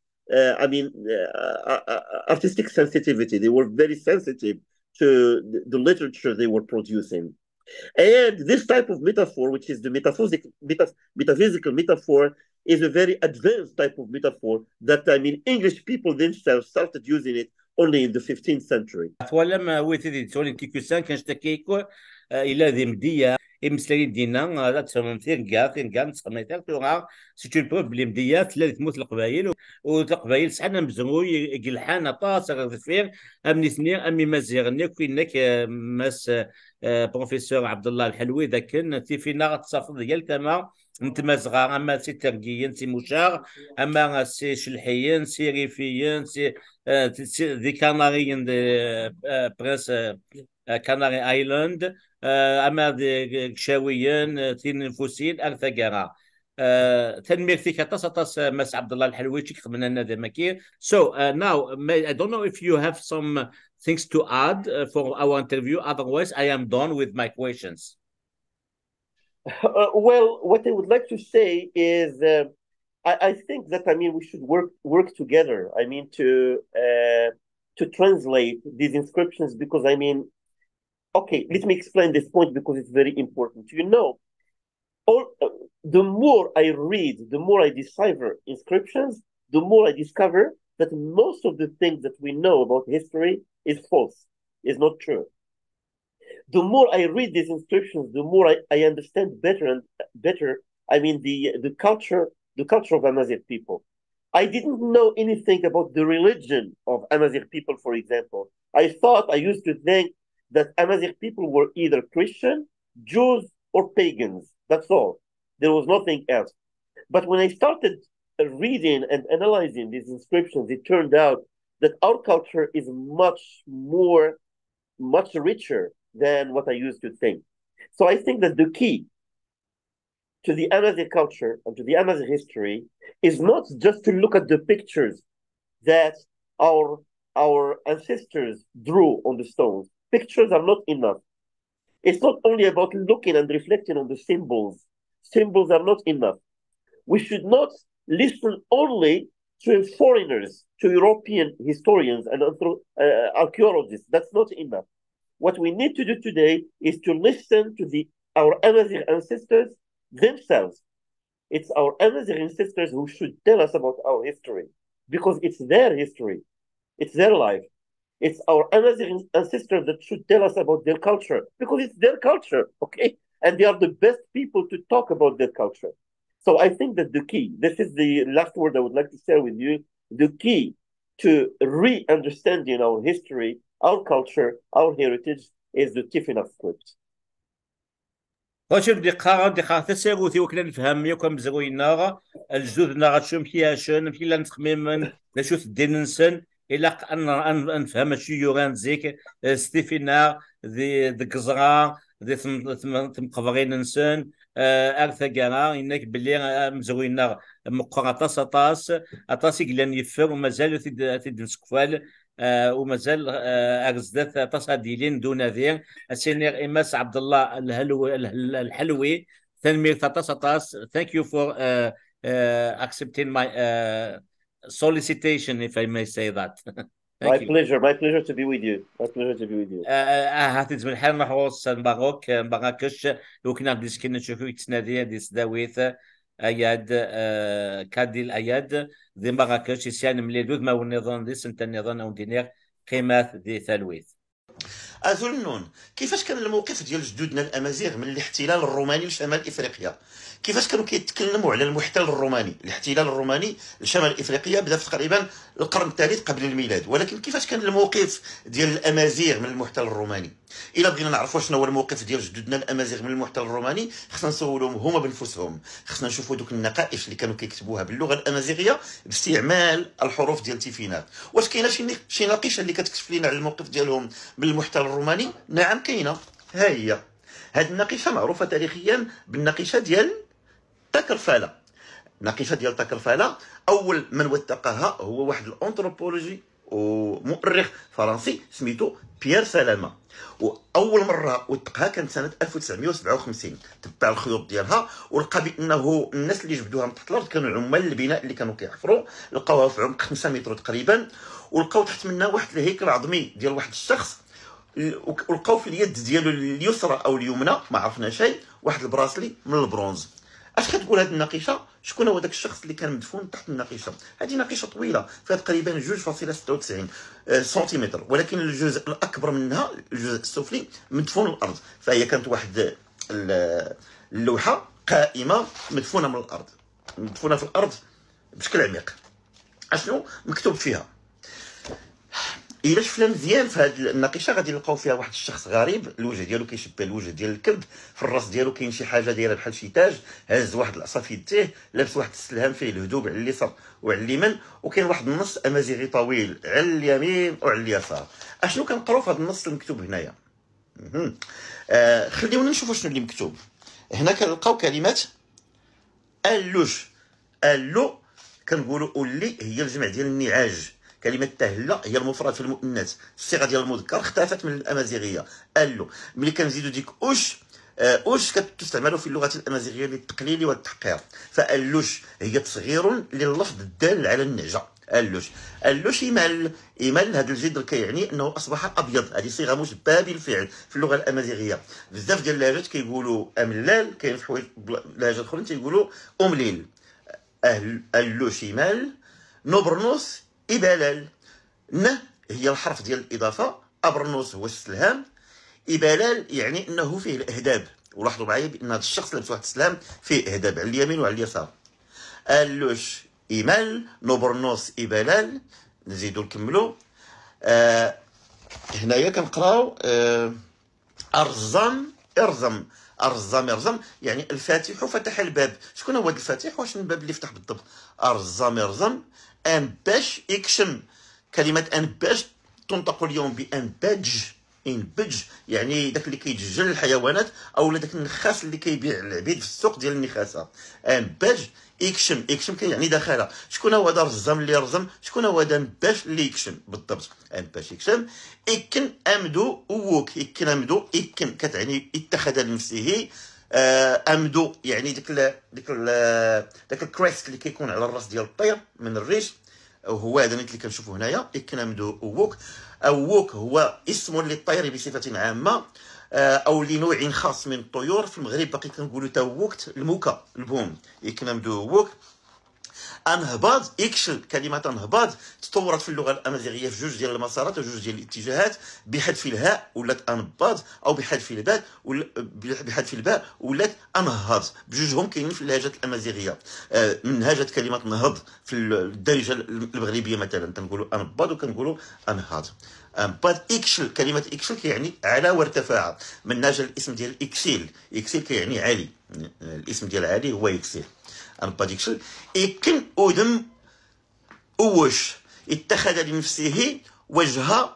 artistic sensitivity. They were very sensitive to the literature they were producing. And this type of metaphor, which is the metaphysical metaphor, is a very advanced type of metaphor that, I mean, English people themselves started using it only in the 15th century. يمسلي دينا لا تسمم تيركا نسخميتها توغا سيتو بروبليم ديات ثلاث تموت القبايل والقبايل سحنا مزموي قلحان طاس غفير امني ثنين امي مازيغني كوينك ماس بروفيسور عبد الله الحلوي ذاك تي فينا تصافط ديال تما نتمازغا اما سي ترقيين سي مشاغ اما سي شلحيين سي ريفيين سي ذي كاناريين بريس كاناري ايلاند اما شاويين تين نفوسين ارثقرا تنميرتي كتصاص مس عبد الله الحلوي تشك من هذا مكير. So now I don't know if you have some things to add for our interview, otherwise I am done with my questions. Well, what I would like to say is I think that, I mean, we should work together, I mean, to translate these inscriptions, because, I mean, okay, let me explain this point because it's very important. You know, the more I read, the more I decipher inscriptions, the more I discover that most of the things that we know about history is false, is not true. The more I read these inscriptions, the more I understand better and better, I mean, the culture of Amazigh people. I didn't know anything about the religion of Amazigh people, for example. I used to think that Amazigh people were either Christian, Jews, or pagans. That's all. There was nothing else. But when I started reading and analyzing these inscriptions, it turned out that our culture is much richer than what I used to think. So I think that the key to the Amazigh culture and to the Amazigh history is not just to look at the pictures that our our ancestors drew on the stones. Pictures are not enough. It's not only about looking and reflecting on the symbols. Symbols are not enough. We should not listen only to foreigners, to European historians and archaeologists. That's not enough. What we need to do today is to listen to our Amazigh ancestors themselves. It's our Amazigh ancestors who should tell us about our history, because it's their history, it's their life. It's our Amazigh ancestors that should tell us about their culture, because it's their culture, okay? And they are the best people to talk about their culture. So I think that the key, this is the last word I would like to share with you, the key to re-understanding our history, our culture, our heritage is the Tifinagh script. واش دقيقة تساوثي وكنا نفهم يوكم زوينا الجدود نغاتشوم فيها شن في لا نتخمم نشوف الدين نسن إلا أن نفهم شو يوغان زيك ستيفينا ذي قزرا ذي ثم قفغين نسن أرثا جانا إنك بلي مزوينا مقرا أطاس يقلن يفر ومازال ثيد نسكفال ومازال أرزدت تصاديلين دون ذي السينير إماس عبد الله الحلوي تنمير تطاس. Thank you for accepting my solicitation, if I may say that. My pleasure to be with you. My pleasure to be with you. هاتي زمن حال نحوص ماروك مراكش لو كنا بديسكن نشوفو يتسنادي ديس داويث اياد كادي الاياد ذي مراكش يسيان مليدود ما هو النظام دي سنت النظام او دينير قيمات ذي ثلويث. أذنون كيفاش كان الموقف ديال جدودنا الامازيغ من الاحتلال الروماني لشمال افريقيا؟ كيفاش كانوا كيتكلموا على المحتل الروماني؟ الاحتلال الروماني لشمال افريقيا بدا في تقريبا القرن الثالث قبل الميلاد، ولكن كيفاش كان الموقف ديال الامازيغ من المحتل الروماني؟ الا بغينا نعرفوا شنو هو الموقف ديال جدودنا الامازيغ من المحتل الروماني خصنا نسولهم هما بنفسهم، خصنا نشوفوا دوك النقائش اللي كانوا كيكتبوها باللغه الامازيغيه باستعمال الحروف ديال تيفينات. واش كاينه شي نقيشه اللي كتكشف لنا على الموقف ديالهم من المحتل الروماني؟ نعم كاينه. ها هي هذه النقيشه معروفه تاريخيا بالنقيشه ديال تاكرفاله. النقيشه ديال تاكرفاله اول من وثقها هو واحد الانثروبولوجي ومؤرخ فرنسي سميتو بيير سالامه، واول مره وثقها كانت سنه 1957. تبع الخيوط ديالها ولقى بانه الناس اللي جبدوها من تحت الارض كانوا عمال البناء اللي كانوا كيحفروا، لقاوها في عمق 5 متر تقريبا، ولقاو تحت منها واحد الهيكل عظمي ديال واحد الشخص، ولقاو في اليد ديالو اليسرى او اليمنى ما عرفنا شيء واحد البراسلي من البرونز. اش كتقول هذه النقيشه؟ شكون هو داك الشخص اللي كان مدفون تحت النقيشه؟ هذه نقيشه طويله فيها تقريبا 2.96 سنتيمتر، ولكن الجزء الاكبر منها الجزء السفلي مدفون الارض، فهي كانت واحد اللوحه قائمه مدفونه من الارض، مدفونه في الارض بشكل عميق. اشنو مكتوب فيها؟ الا شفنا مزيان في هذه النقيشه غادي نلقاو فيها واحد الشخص غريب، الوجه ديالو كيشبه الوجه ديال الكلب، في الراس ديالو كاين شي حاجه دايره بحال شي تاج، هاز واحد العصا في يديه، لابس واحد السلهام فيه الهدوب على اليسار وعلى اليمين، وكاين واحد النص امازيغي طويل على اليمين وعلى اليسار. اشنو كنقراو في هذا النص المكتوب هنايا؟ خليونا نشوفوا شنو اللي مكتوب هنا. كنلقاو كلمات اللوش. اللو كنقولوا اولي هي الجمع ديال النعاج، كلمة تهلا هي المفرد في المؤنث، الصيغة ديال المذكر اختفت من الأمازيغية. ألو ملي كنزيدو ديك أوش كتستعمل في اللغة الأمازيغية للتقليل والتحقير، فألوش هي تصغير لللفظ الدال على النعجة. ألوش يمال هذا الجذر كيعني أنه أصبح أبيض، هذه صيغة مشبهة بالفعل في اللغة الأمازيغية. بزاف ديال اللهجات كيقولوا أملال، كاين في حوايج لهجات أخرين تيقولوا أمليل. ألوش يمال نوبرنوس إبالال. هي الحرف ديال الإضافة، أبرنوس هو السلهام، إبالال يعني أنه فيه الإهداب، ولاحظوا معايا بأن هذا الشخص لابس واحد السلهام فيه إهداب على اليمين وعلى اليسار. ألوش إيمال نوبرنوس إبالال. نزيدو نكملو. هنايا كنقراو أرزم إرزم. أرزم يعني الفاتح فتح الباب. شكون هو هذا الفاتح؟ واش الباب اللي فتح بالضبط؟ أرزم أنباش يكشم. كلمة أنباش تنطق اليوم بأنباج. إنبج يعني داك اللي كيدجل الحيوانات، أو داك النخاس اللي كيبيع العبيد في السوق ديال النخاسة. أنباج يكشم كيعني دخل. شكون هو هذا الرزام اللي رزم؟ شكون هو هذا باش اللي يكشم بالضبط؟ باش يكشم. إكن أمدو ووك. إكن أمدو إكن كتعني اتخذ لنفسه. أمدو يعني داك الكريست اللي كيكون على الراس ديال الطير من الريش، وهو هذا اللي كنشوفوا هنايا. إكن أمدو ووك. ووك هو اسم للطير بصفة عامة او لنوع خاص من الطيور. في المغرب باقي كنقولوا تا ووكت الموكا البوم. يكنمدو ووك. انهباض يكشل. كلمه انهباض تطورت في اللغه الامازيغيه في جوج ديال المسارات وجوج ديال الاتجاهات. بحذف الهاء ولات انباض، او بحذف الباء ولات انهض. بجوجهم كاينين في اللهجات الامازيغيه. منهجت كلمه نهض في الدارجه المغربيه مثلا تنقولوا انباض وكنقولوا انهض. بعد إكشل. كلمة إكشل كيعني على وارتفع. من ناجل الاسم ديال إكسيل. إكسيل كيعني عالي. الاسم ديال عالي هو إكسيل. بعد إكشل. إكن أودم أوش. اتخذ لنفسه وجه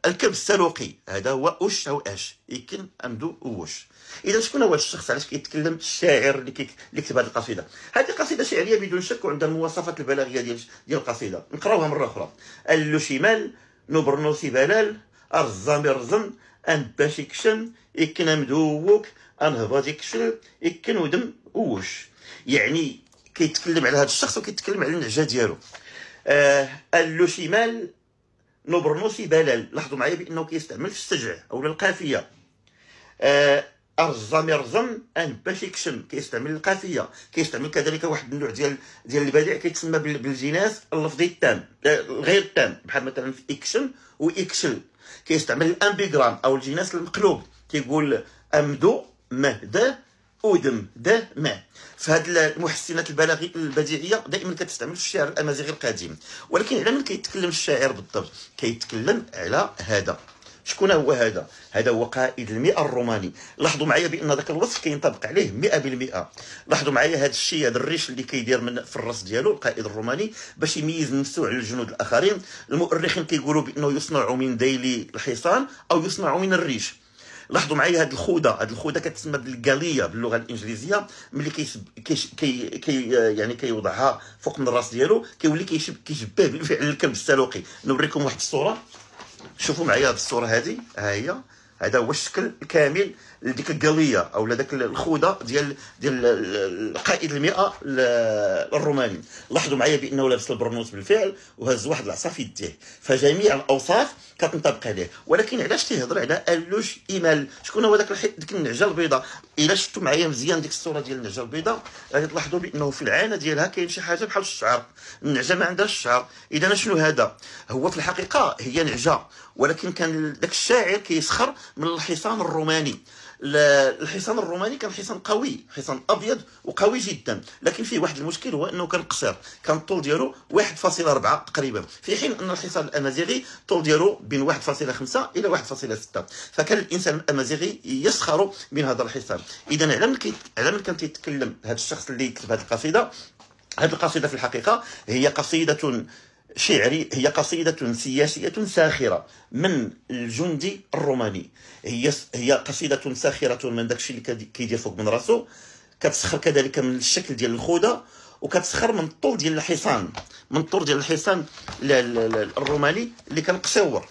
الكلب السلوقي. هذا هو أوش أو أش. إكن أمدو أوش. إذا شكون هو الشخص علاش كيتكلم؟ الشاعر اللي كتب هذه القصيدة. هذه قصيدة شعرية بدون شك، وعندها المواصفات البلاغية ديال القصيدة. نقراوها مرة أخرى. اللو شمال نبرنوسي بلال أرزامي رزم أن باش يكشم إكن مدووك أنهبط يكشل إكن ودم ووش. يعني كيتكلم على هذا الشخص وكيتكلم على النعجة ديالو. اللو شمال نبرنوسي بلال. لاحظوا معايا بأنه كيستعمل في السجع أو القافية. أرزامي رزم أن باش يكشم كيستعمل القافية. كيستعمل كذلك واحد النوع ديال البديع كيتسمى بالجناس اللفظي التام غير التام، بحال مثلا في إكشم وإكشل. كيستعمل الأمبيغرام أو الجناس المقلوب. كيقول أمدو مهدا أودم دا ما. فهاد المحسنات البديعية دائما كتستعمل في الشعر الأمازيغي القديم. ولكن على من كيتكلم الشاعر بالضبط؟ كيتكلم على هذا. شكون هو هذا؟ هذا هو قائد المئة الروماني. لاحظوا معايا بان ذاك الوصف كينطبق عليه 100%. لاحظوا معايا هذا الشيء، هذا الريش اللي كيدير في الراس ديالو القائد الروماني باش يميز نفسه على الجنود الاخرين. المؤرخين كيقولوا بانه يصنع من ديل الحصان او يصنع من الريش. لاحظوا معايا هذه الخوذه كتسمى بالغاليه باللغه الانجليزيه. ملي يعني كيوضعها فوق من الراس ديالو كيولي كيشبه بالفعل الكلب السلوقي. نوريكم واحد الصوره. شوفوا معايا هذه الصوره هذه. ها هي. هذا هو الشكل الكامل لديك القاليه او لذاك الخوذه ديال قائد المئة الروماني. لاحظوا معايا بانه لابس البرنوس بالفعل وهز واحد العصا في يديه. فجميع الاوصاف كتنطبق عليه. ولكن علاش تيهضر على اللوش ايمال؟ شكون هو ديك النعجه البيضاء؟ الا شفتوا معايا مزيان ديك الصوره ديال النعجه البيضاء غادي تلاحظوا بانه في العانه ديالها كاين شي حاجه بحال الشعر. النعجه ما عندهاش الشعر. اذا شنو هذا؟ هو في الحقيقه هي نعجه، ولكن كان داك الشاعر كيسخر من الحصان الروماني. الحصان الروماني كان حصان قوي، حصان ابيض وقوي جدا، لكن فيه واحد المشكل هو انه كان قصير. كان الطول ديالو 1.4 تقريبا، في حين ان الحصان الامازيغي الطول ديالو بين 1.5 الى 1.6. فكان الانسان الامازيغي يسخر من هذا الحصان. اذا على من كان يتكلم هذا الشخص اللي كتب هذه القصيده؟ هذه القصيده في الحقيقه هي قصيده شعري، هي قصيدة سياسية ساخرة من الجندي الروماني. هي قصيدة ساخرة من داكشي اللي كيدير فوق من راسو. كتسخر كذلك من الشكل ديال الخوذة، وكتسخر من الطول ديال الحصان، من الطول ديال الحصان الروماني اللي كان قصير.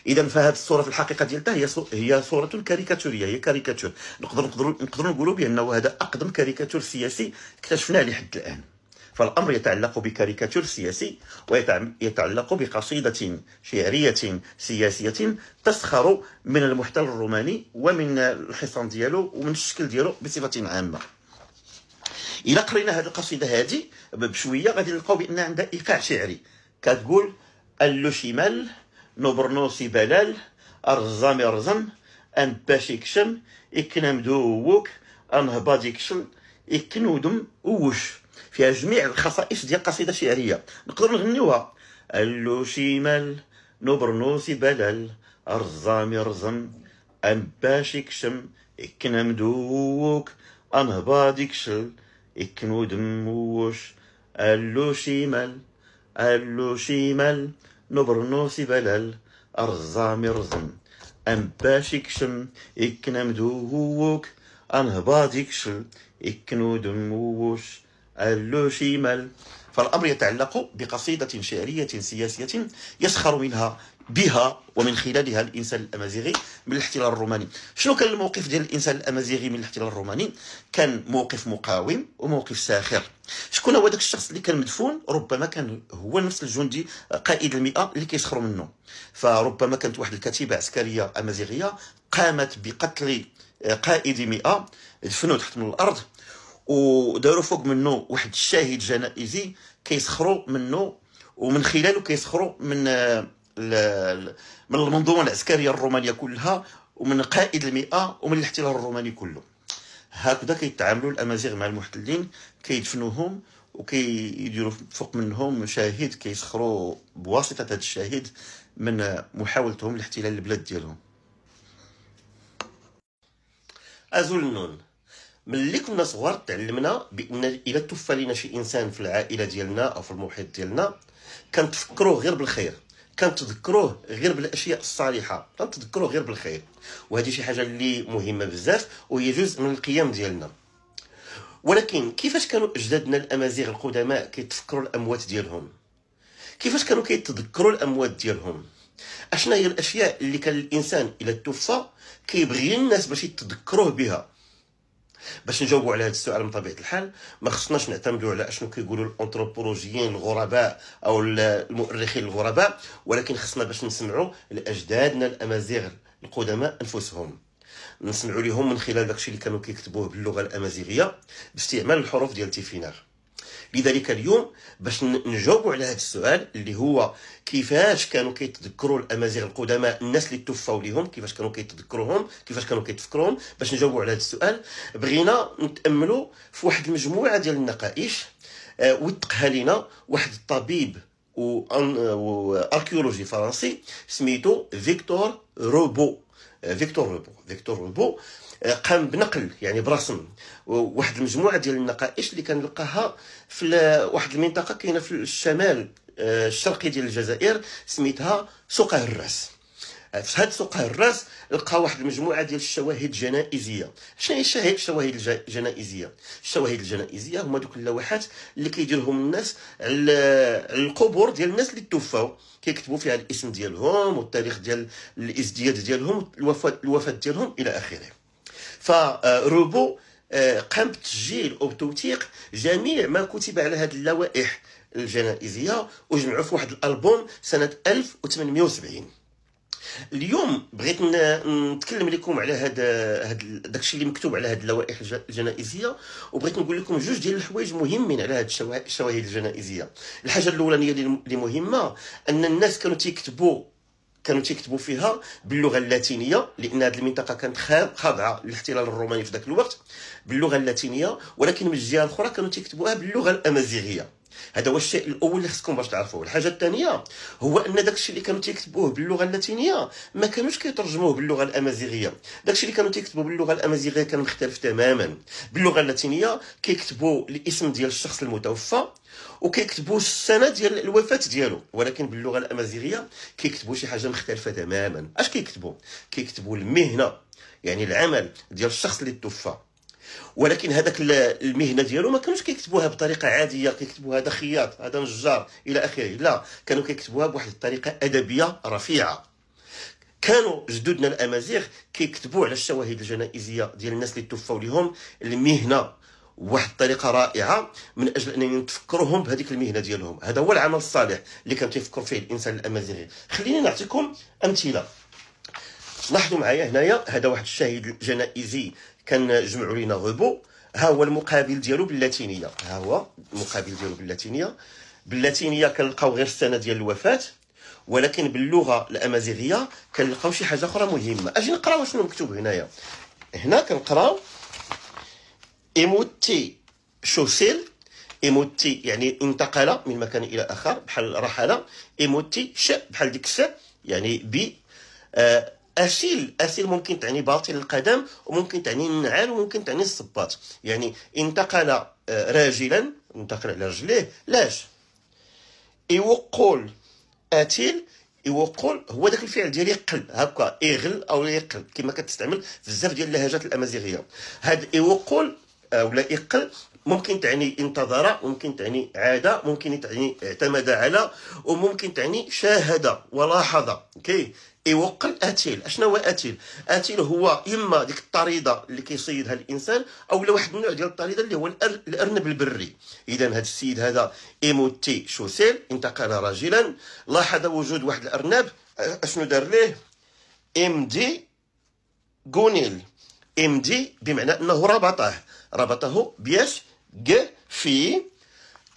اذا فهاد الصوره في الحقيقه ديالتها هي صوره كاريكاتوريه، هي كاريكاتور. نقدروا نقولوا بانه هذا اقدم كاريكاتور سياسي اكتشفناه لحد الان. فالأمر يتعلق بكاريكاتور سياسي، ويتعلق بقصيدة شعرية سياسية تسخر من المحتل الروماني ومن الحصان ديالو ومن الشكل ديالو بصفة عامة. إلا قرينا هذه القصيدة هذه بشوية غادي نلقاو بأن عندها إيقاع شعري. كتقول اللو شمال نبرنوسي بلال أرزامي رزم أن باش يكشم إكنام دووك أنهباض يكشل إكنودم ووش. فيها جميع الخصائص ديال قصيده شعريه نقدروا نغنيوها. اللو شمال نبرنوسي بلال ارزامي رزم ام باش يكشم اكن مدوك انهباض يكشل اكن ودموش. اللو شمال نبرنوسي بلال ارزامي رزم ام باش يكشم اكن مدوك انهباض يكشل إكنو دموش اللو شمال. فالأمر يتعلق بقصيدة شعرية سياسية يسخر منها بها ومن خلالها الإنسان الأمازيغي من الاحتلال الروماني. شنو كان الموقف ديال الإنسان الأمازيغي من الاحتلال الروماني؟ كان موقف مقاوم وموقف ساخر. شكون هو داك الشخص اللي كان مدفون؟ ربما كان هو نفس الجندي قائد المئة اللي كيسخروا منه. فربما كانت واحد الكتيبة عسكرية أمازيغية قامت بقتل قائد مئة، دفنوه تحت من الأرض وداروا فوق منه واحد الشاهد جنائزي كيسخروا منه، ومن خلاله كيسخروا من المنظومه العسكريه الرومانيه كلها ومن قائد المئة ومن الاحتلال الروماني كله. هكذا كيتعاملوا الامازيغ مع المحتلين، كيدفنوهم وكيديروا فوق منهم شاهد كيسخروا بواسطه هذا الشاهد من محاولتهم لاحتلال البلاد ديالهم. ازول النون، ملي كنا صغار تعلمنا بان الا توفى لينا شي انسان في العائله ديالنا او في المحيط ديالنا كنتفكروه غير بالخير، كنتذكروه غير بالاشياء الصالحه، كنتذكروه غير بالخير. وهذه شي حاجه اللي مهمه بزاف وهي جزء من القيم ديالنا. ولكن كيفاش كانوا اجدادنا الامازيغ القدماء كيتفكروا الاموات ديالهم؟ كيفاش كانوا كيتذكروا الاموات ديالهم؟ اشنا هي الاشياء اللي كان الانسان الا توفى كيبغي الناس باش يتذكروه بها؟ باش نجاوبوا على هذا السؤال من طبيعه الحال ما خصناش نعتمدوا على اشنو كيقولوا الانثروبولوجيين الغرباء او المؤرخين الغرباء، ولكن خصنا باش نسمعوا لاجدادنا الامازيغ القدماء انفسهم، نسمعوا لهم من خلال داكشي اللي كانوا كيكتبوه باللغه الامازيغيه باستعمال الحروف ديال تيفيناغ. لذلك اليوم باش نجاوبوا على هذا السؤال اللي هو كيفاش كانوا كيتذكروا الامازيغ القدماء الناس اللي توفاو ليهم، كيفاش كانوا كيتذكروهم، كيفاش كانوا كيتفكروهم، باش نجاوبوا على هذا السؤال بغينا نتاملوا في واحد المجموعه ديال النقائش وثقها لنا واحد الطبيب واركيولوجي فرنسي سميتو فيكتور روبو. فيكتور روبو قام بنقل يعني برسم واحد المجموعه ديال النقائش اللي كنلقاها في واحد المنطقه كاينه في الشمال الشرقي ديال الجزائر سميتها سوق الراس. في هاد سوق الراس لقى واحد المجموعه ديال الشواهد الجنائزيه. شنو هي الشواهد الجنائزيه؟ الشواهد الجنائزيه هما دوك اللوحات اللي كيديرهم الناس على القبور ديال الناس اللي توفاو، كيكتبوا فيها الاسم ديالهم والتاريخ ديال الازدياد ديالهم، الوفاه ديالهم الى اخره. فروبو قام بتسجيل او بتوثيق جميع ما كتب على هذه اللوائح الجنائزيه وجمعوا في واحد الالبوم سنه 1870. اليوم بغيت نتكلم لكم على هذا داكشي اللي مكتوب على هذه اللوائح الجنائزيه، وبغيت نقول لكم جوج ديال الحوايج مهمين على هذه الشواهد الجنائزيه. الحاجه الاولانيه اللي مهمه ان الناس كانوا تيكتبوا فيها باللغه اللاتينيه، لان هذه المنطقه كانت خاضعه للاحتلال الروماني في ذاك الوقت باللغه اللاتينيه، ولكن من الجهه الاخرى كانوا تيكتبوها باللغه الامازيغيه. هذا هو الشيء الاول اللي خصكم باش تعرفوه. الحاجه الثانيه هو ان داكشي اللي كانوا تيكتبوه باللغه اللاتينيه ما كانوش كيترجموه باللغه الامازيغيه، داكشي اللي كانوا تيكتبوه باللغه الامازيغيه كان مختلف تماما. باللغه اللاتينيه كيكتبوا الاسم ديال الشخص المتوفى وكيكتبوا السنه ديال الوفاه ديالو، ولكن باللغه الامازيغيه كيكتبوا شي حاجه مختلفه تماما. اش كيكتبوا المهنه، يعني العمل ديال الشخص اللي توفى، ولكن هذاك المهنه ديالو ما كانوش كيكتبوها بطريقه عاديه، كيكتبوا هذا خياط، هذا نجار الى اخره، لا، كانوا كيكتبوها بواحد الطريقه ادبيه رفيعه. كانوا جدودنا الامازيغ كيكتبوا على الشواهد الجنائزيه ديال الناس اللي توفوا لهم المهنه بواحد الطريقه رائعه من اجل اننا نتفكروهم بهذيك المهنه ديالهم. هذا هو العمل الصالح اللي كان تيفكر فيه الانسان الامازيغي. خليني نعطيكم امثله. لاحظوا معايا هنايا هذا واحد الشاهد الجنائزي كان جمعوا لنا روبو، ها هو المقابل ديالو باللاتينيه، ها هو المقابل ديالو باللاتينيه كنلقاو غير السنه ديال الوفاه، ولكن باللغه الامازيغيه كنلقاو شي حاجه اخرى مهمه. اجي نقراو شنو مكتوب هنايا. هنا كنقراو ايموتي شوسيل، ايموتي يعني انتقل من مكان الى اخر بحال رحل، ايموتي ش بحال ديك س يعني ب، اسيل ممكن تعني باطل القدم وممكن تعني النعال وممكن تعني الصباط، يعني انتقل راجلا، انتقل على رجليه. لاش يوقول اتيل، يوقول هو داك الفعل ديال يقل هكا، يغل او يقل كما كتستعمل في بزاف ديال اللهجات الامازيغيه. هاد يوقول ولا يقل، ممكن تعني انتظر، ممكن تعني عاد، ممكن تعني اعتمد على، وممكن تعني شاهد ولاحظ. اوكي. يوقل اتيل. اشنو هو اتيل؟ اتيل هو اما ديك الطريده اللي كيصيدها الانسان، او واحد النوع ديال الطريده اللي هو الارنب البري. اذا هذا السيد هذا ايموتي شوسيل انتقل راجلا، لاحظ وجود واحد الارنب، اشنو دار ليه؟ امدي غونيل. امدي بمعنى انه ربطه بياش في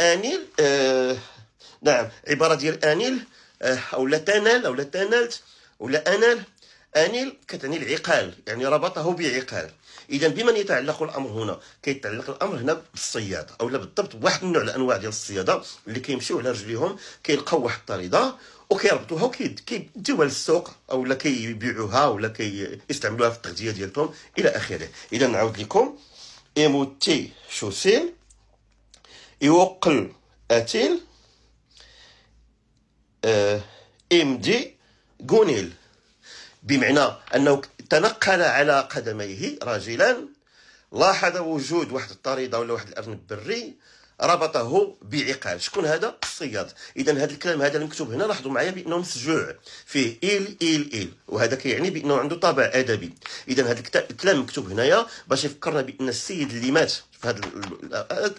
انيل. نعم، عباره ديال انيل او لا تنال او لا تنالت ولا انال. انيل كتعني العقال، يعني ربطه بعقال. اذا بمن يتعلق الامر هنا؟ كيتعلق الامر هنا بالصياد، او لا بالضبط بواحد النوع الانواع ديال الصياده اللي كيمشيو على رجليهم، كيلقاو واحد الطريده وكيربطوها وكيديوها للسوق، او لا كيبيعوها ولا كيستعملوها في التغذيه ديالهم الى اخره. اذا نعاود لكم: ايموتي شوسيل، يوقل اتيل، امدي غونيل، بمعنى انه تنقل على قدميه راجلا، لاحظ وجود واحد الطريده ولا واحد الارنب بري، ربطه بعقال. شكون هذا؟ الصياد. اذا هذا الكلام هذا المكتوب هنا لاحظوا معايا بانه مسجوع فيه إيل، وهذا كيعني بانه عنده طابع ادبي. اذا هذا الكلام مكتوب هنايا باش يفكرنا بان السيد اللي مات في هذا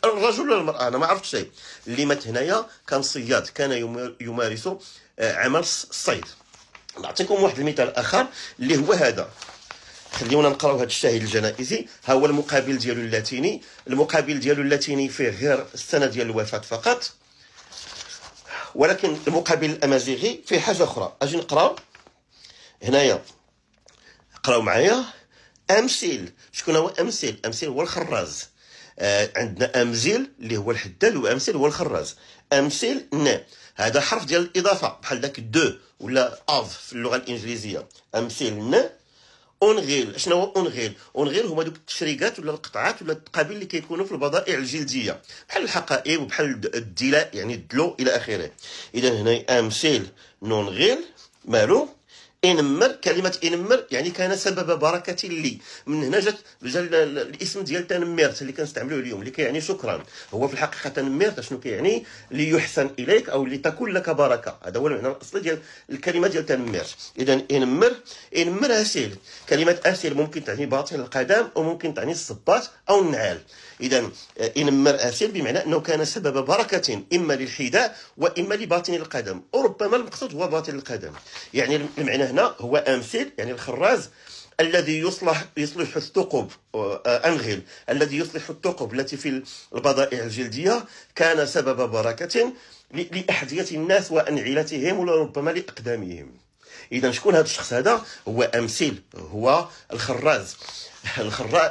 الرجل ولا المراه، انا ما عرفت شيء، اللي مات هنايا كان صياد، كان يمارس عمل الصيد. نعطيكم واحد المثال اخر اللي هو هذا. خليونا نقراو هذا الشاهد الجنائزي. ها هو المقابل ديالو اللاتيني. المقابل ديالو اللاتيني فيه غير السنه ديال الوفاه فقط، ولكن المقابل الامازيغي فيه حاجه اخرى. اجي نقراو هنايا، قراو معايا. امثيل. شكون هو امثيل؟ امثيل هو الخراز. عندنا امزيل اللي هو الحداد، وامثيل هو الخراز. امثيل هذا حرف ديال الاضافه بحال داك دو ولا اف في اللغه الانجليزيه. امثيل اونغيل. شنو هو اونغيل؟ اونغيل هما دوك التشريقات ولا القطعات ولا التقابل اللي كيكونوا في البضائع الجلديه بحال الحقائب وبحال الدلاء، يعني الدلو الى اخره. اذا هنا امثيل نونغيل مالو انمر. كلمه انمر يعني كان سبب بركه لي. من هنا جا الاسم ديال تنمرت اللي كنستعملوه اليوم، اللي كيعني شكرا. هو في الحقيقه تنمرت شنو كيعني؟ ليحسن اليك او لتكون لك بركه. هذا هو المعنى الاصلي ديال الكلمه ديال تنمرت. اذا انمر اسيل. كلمه اسيل ممكن تعني باطن القدم، وممكن تعني الصباط او النعال. اذا انمر اسيل بمعنى انه كان سبب بركه اما للحذاء واما لباطن القدم، وربما المقصود هو باطن القدم. يعني المعنى هنا هو امثيل يعني الخراز الذي يصلح الثقب. انغيل الذي يصلح الثقب التي في البضائع الجلديه، كان سبب بركه لاحذيه الناس وانعلتهم ولربما لاقدامهم. اذا شكون هذا الشخص هذا؟ هو امثيل، هو الخراز.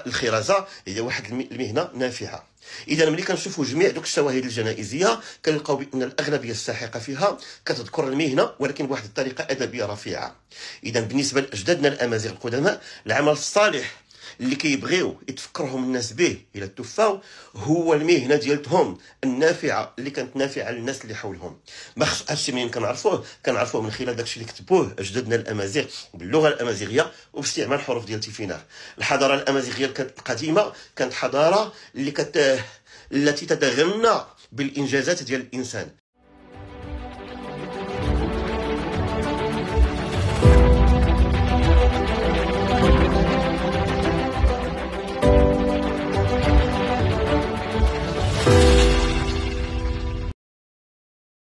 الخرازه هي واحد المهنه نافعه. اذا ملي كنشوفوا جميع دوك الشواهد الجنائزيه كنلقاو بان الاغلبيه الساحقه فيها كتذكر المهنه، ولكن بواحد الطريقه ادبيه رفيعه. اذا بالنسبه لاجدادنا الامازيغ القدماء، العمل الصالح اللي كيبغيو يتفكرهم الناس به الى التوفاو هو المهنه ديالتهم النافعه اللي كانت نافعه للناس اللي حولهم. ما خص هادشي منين كنعرفوه من خلال داكشي اللي كتبوه اجدادنا الامازيغ باللغه الامازيغيه وباستعمال الحروف ديال تيفينار. الحضاره الامازيغيه القديمه كانت حضاره التي تتغنى بالانجازات ديال الانسان،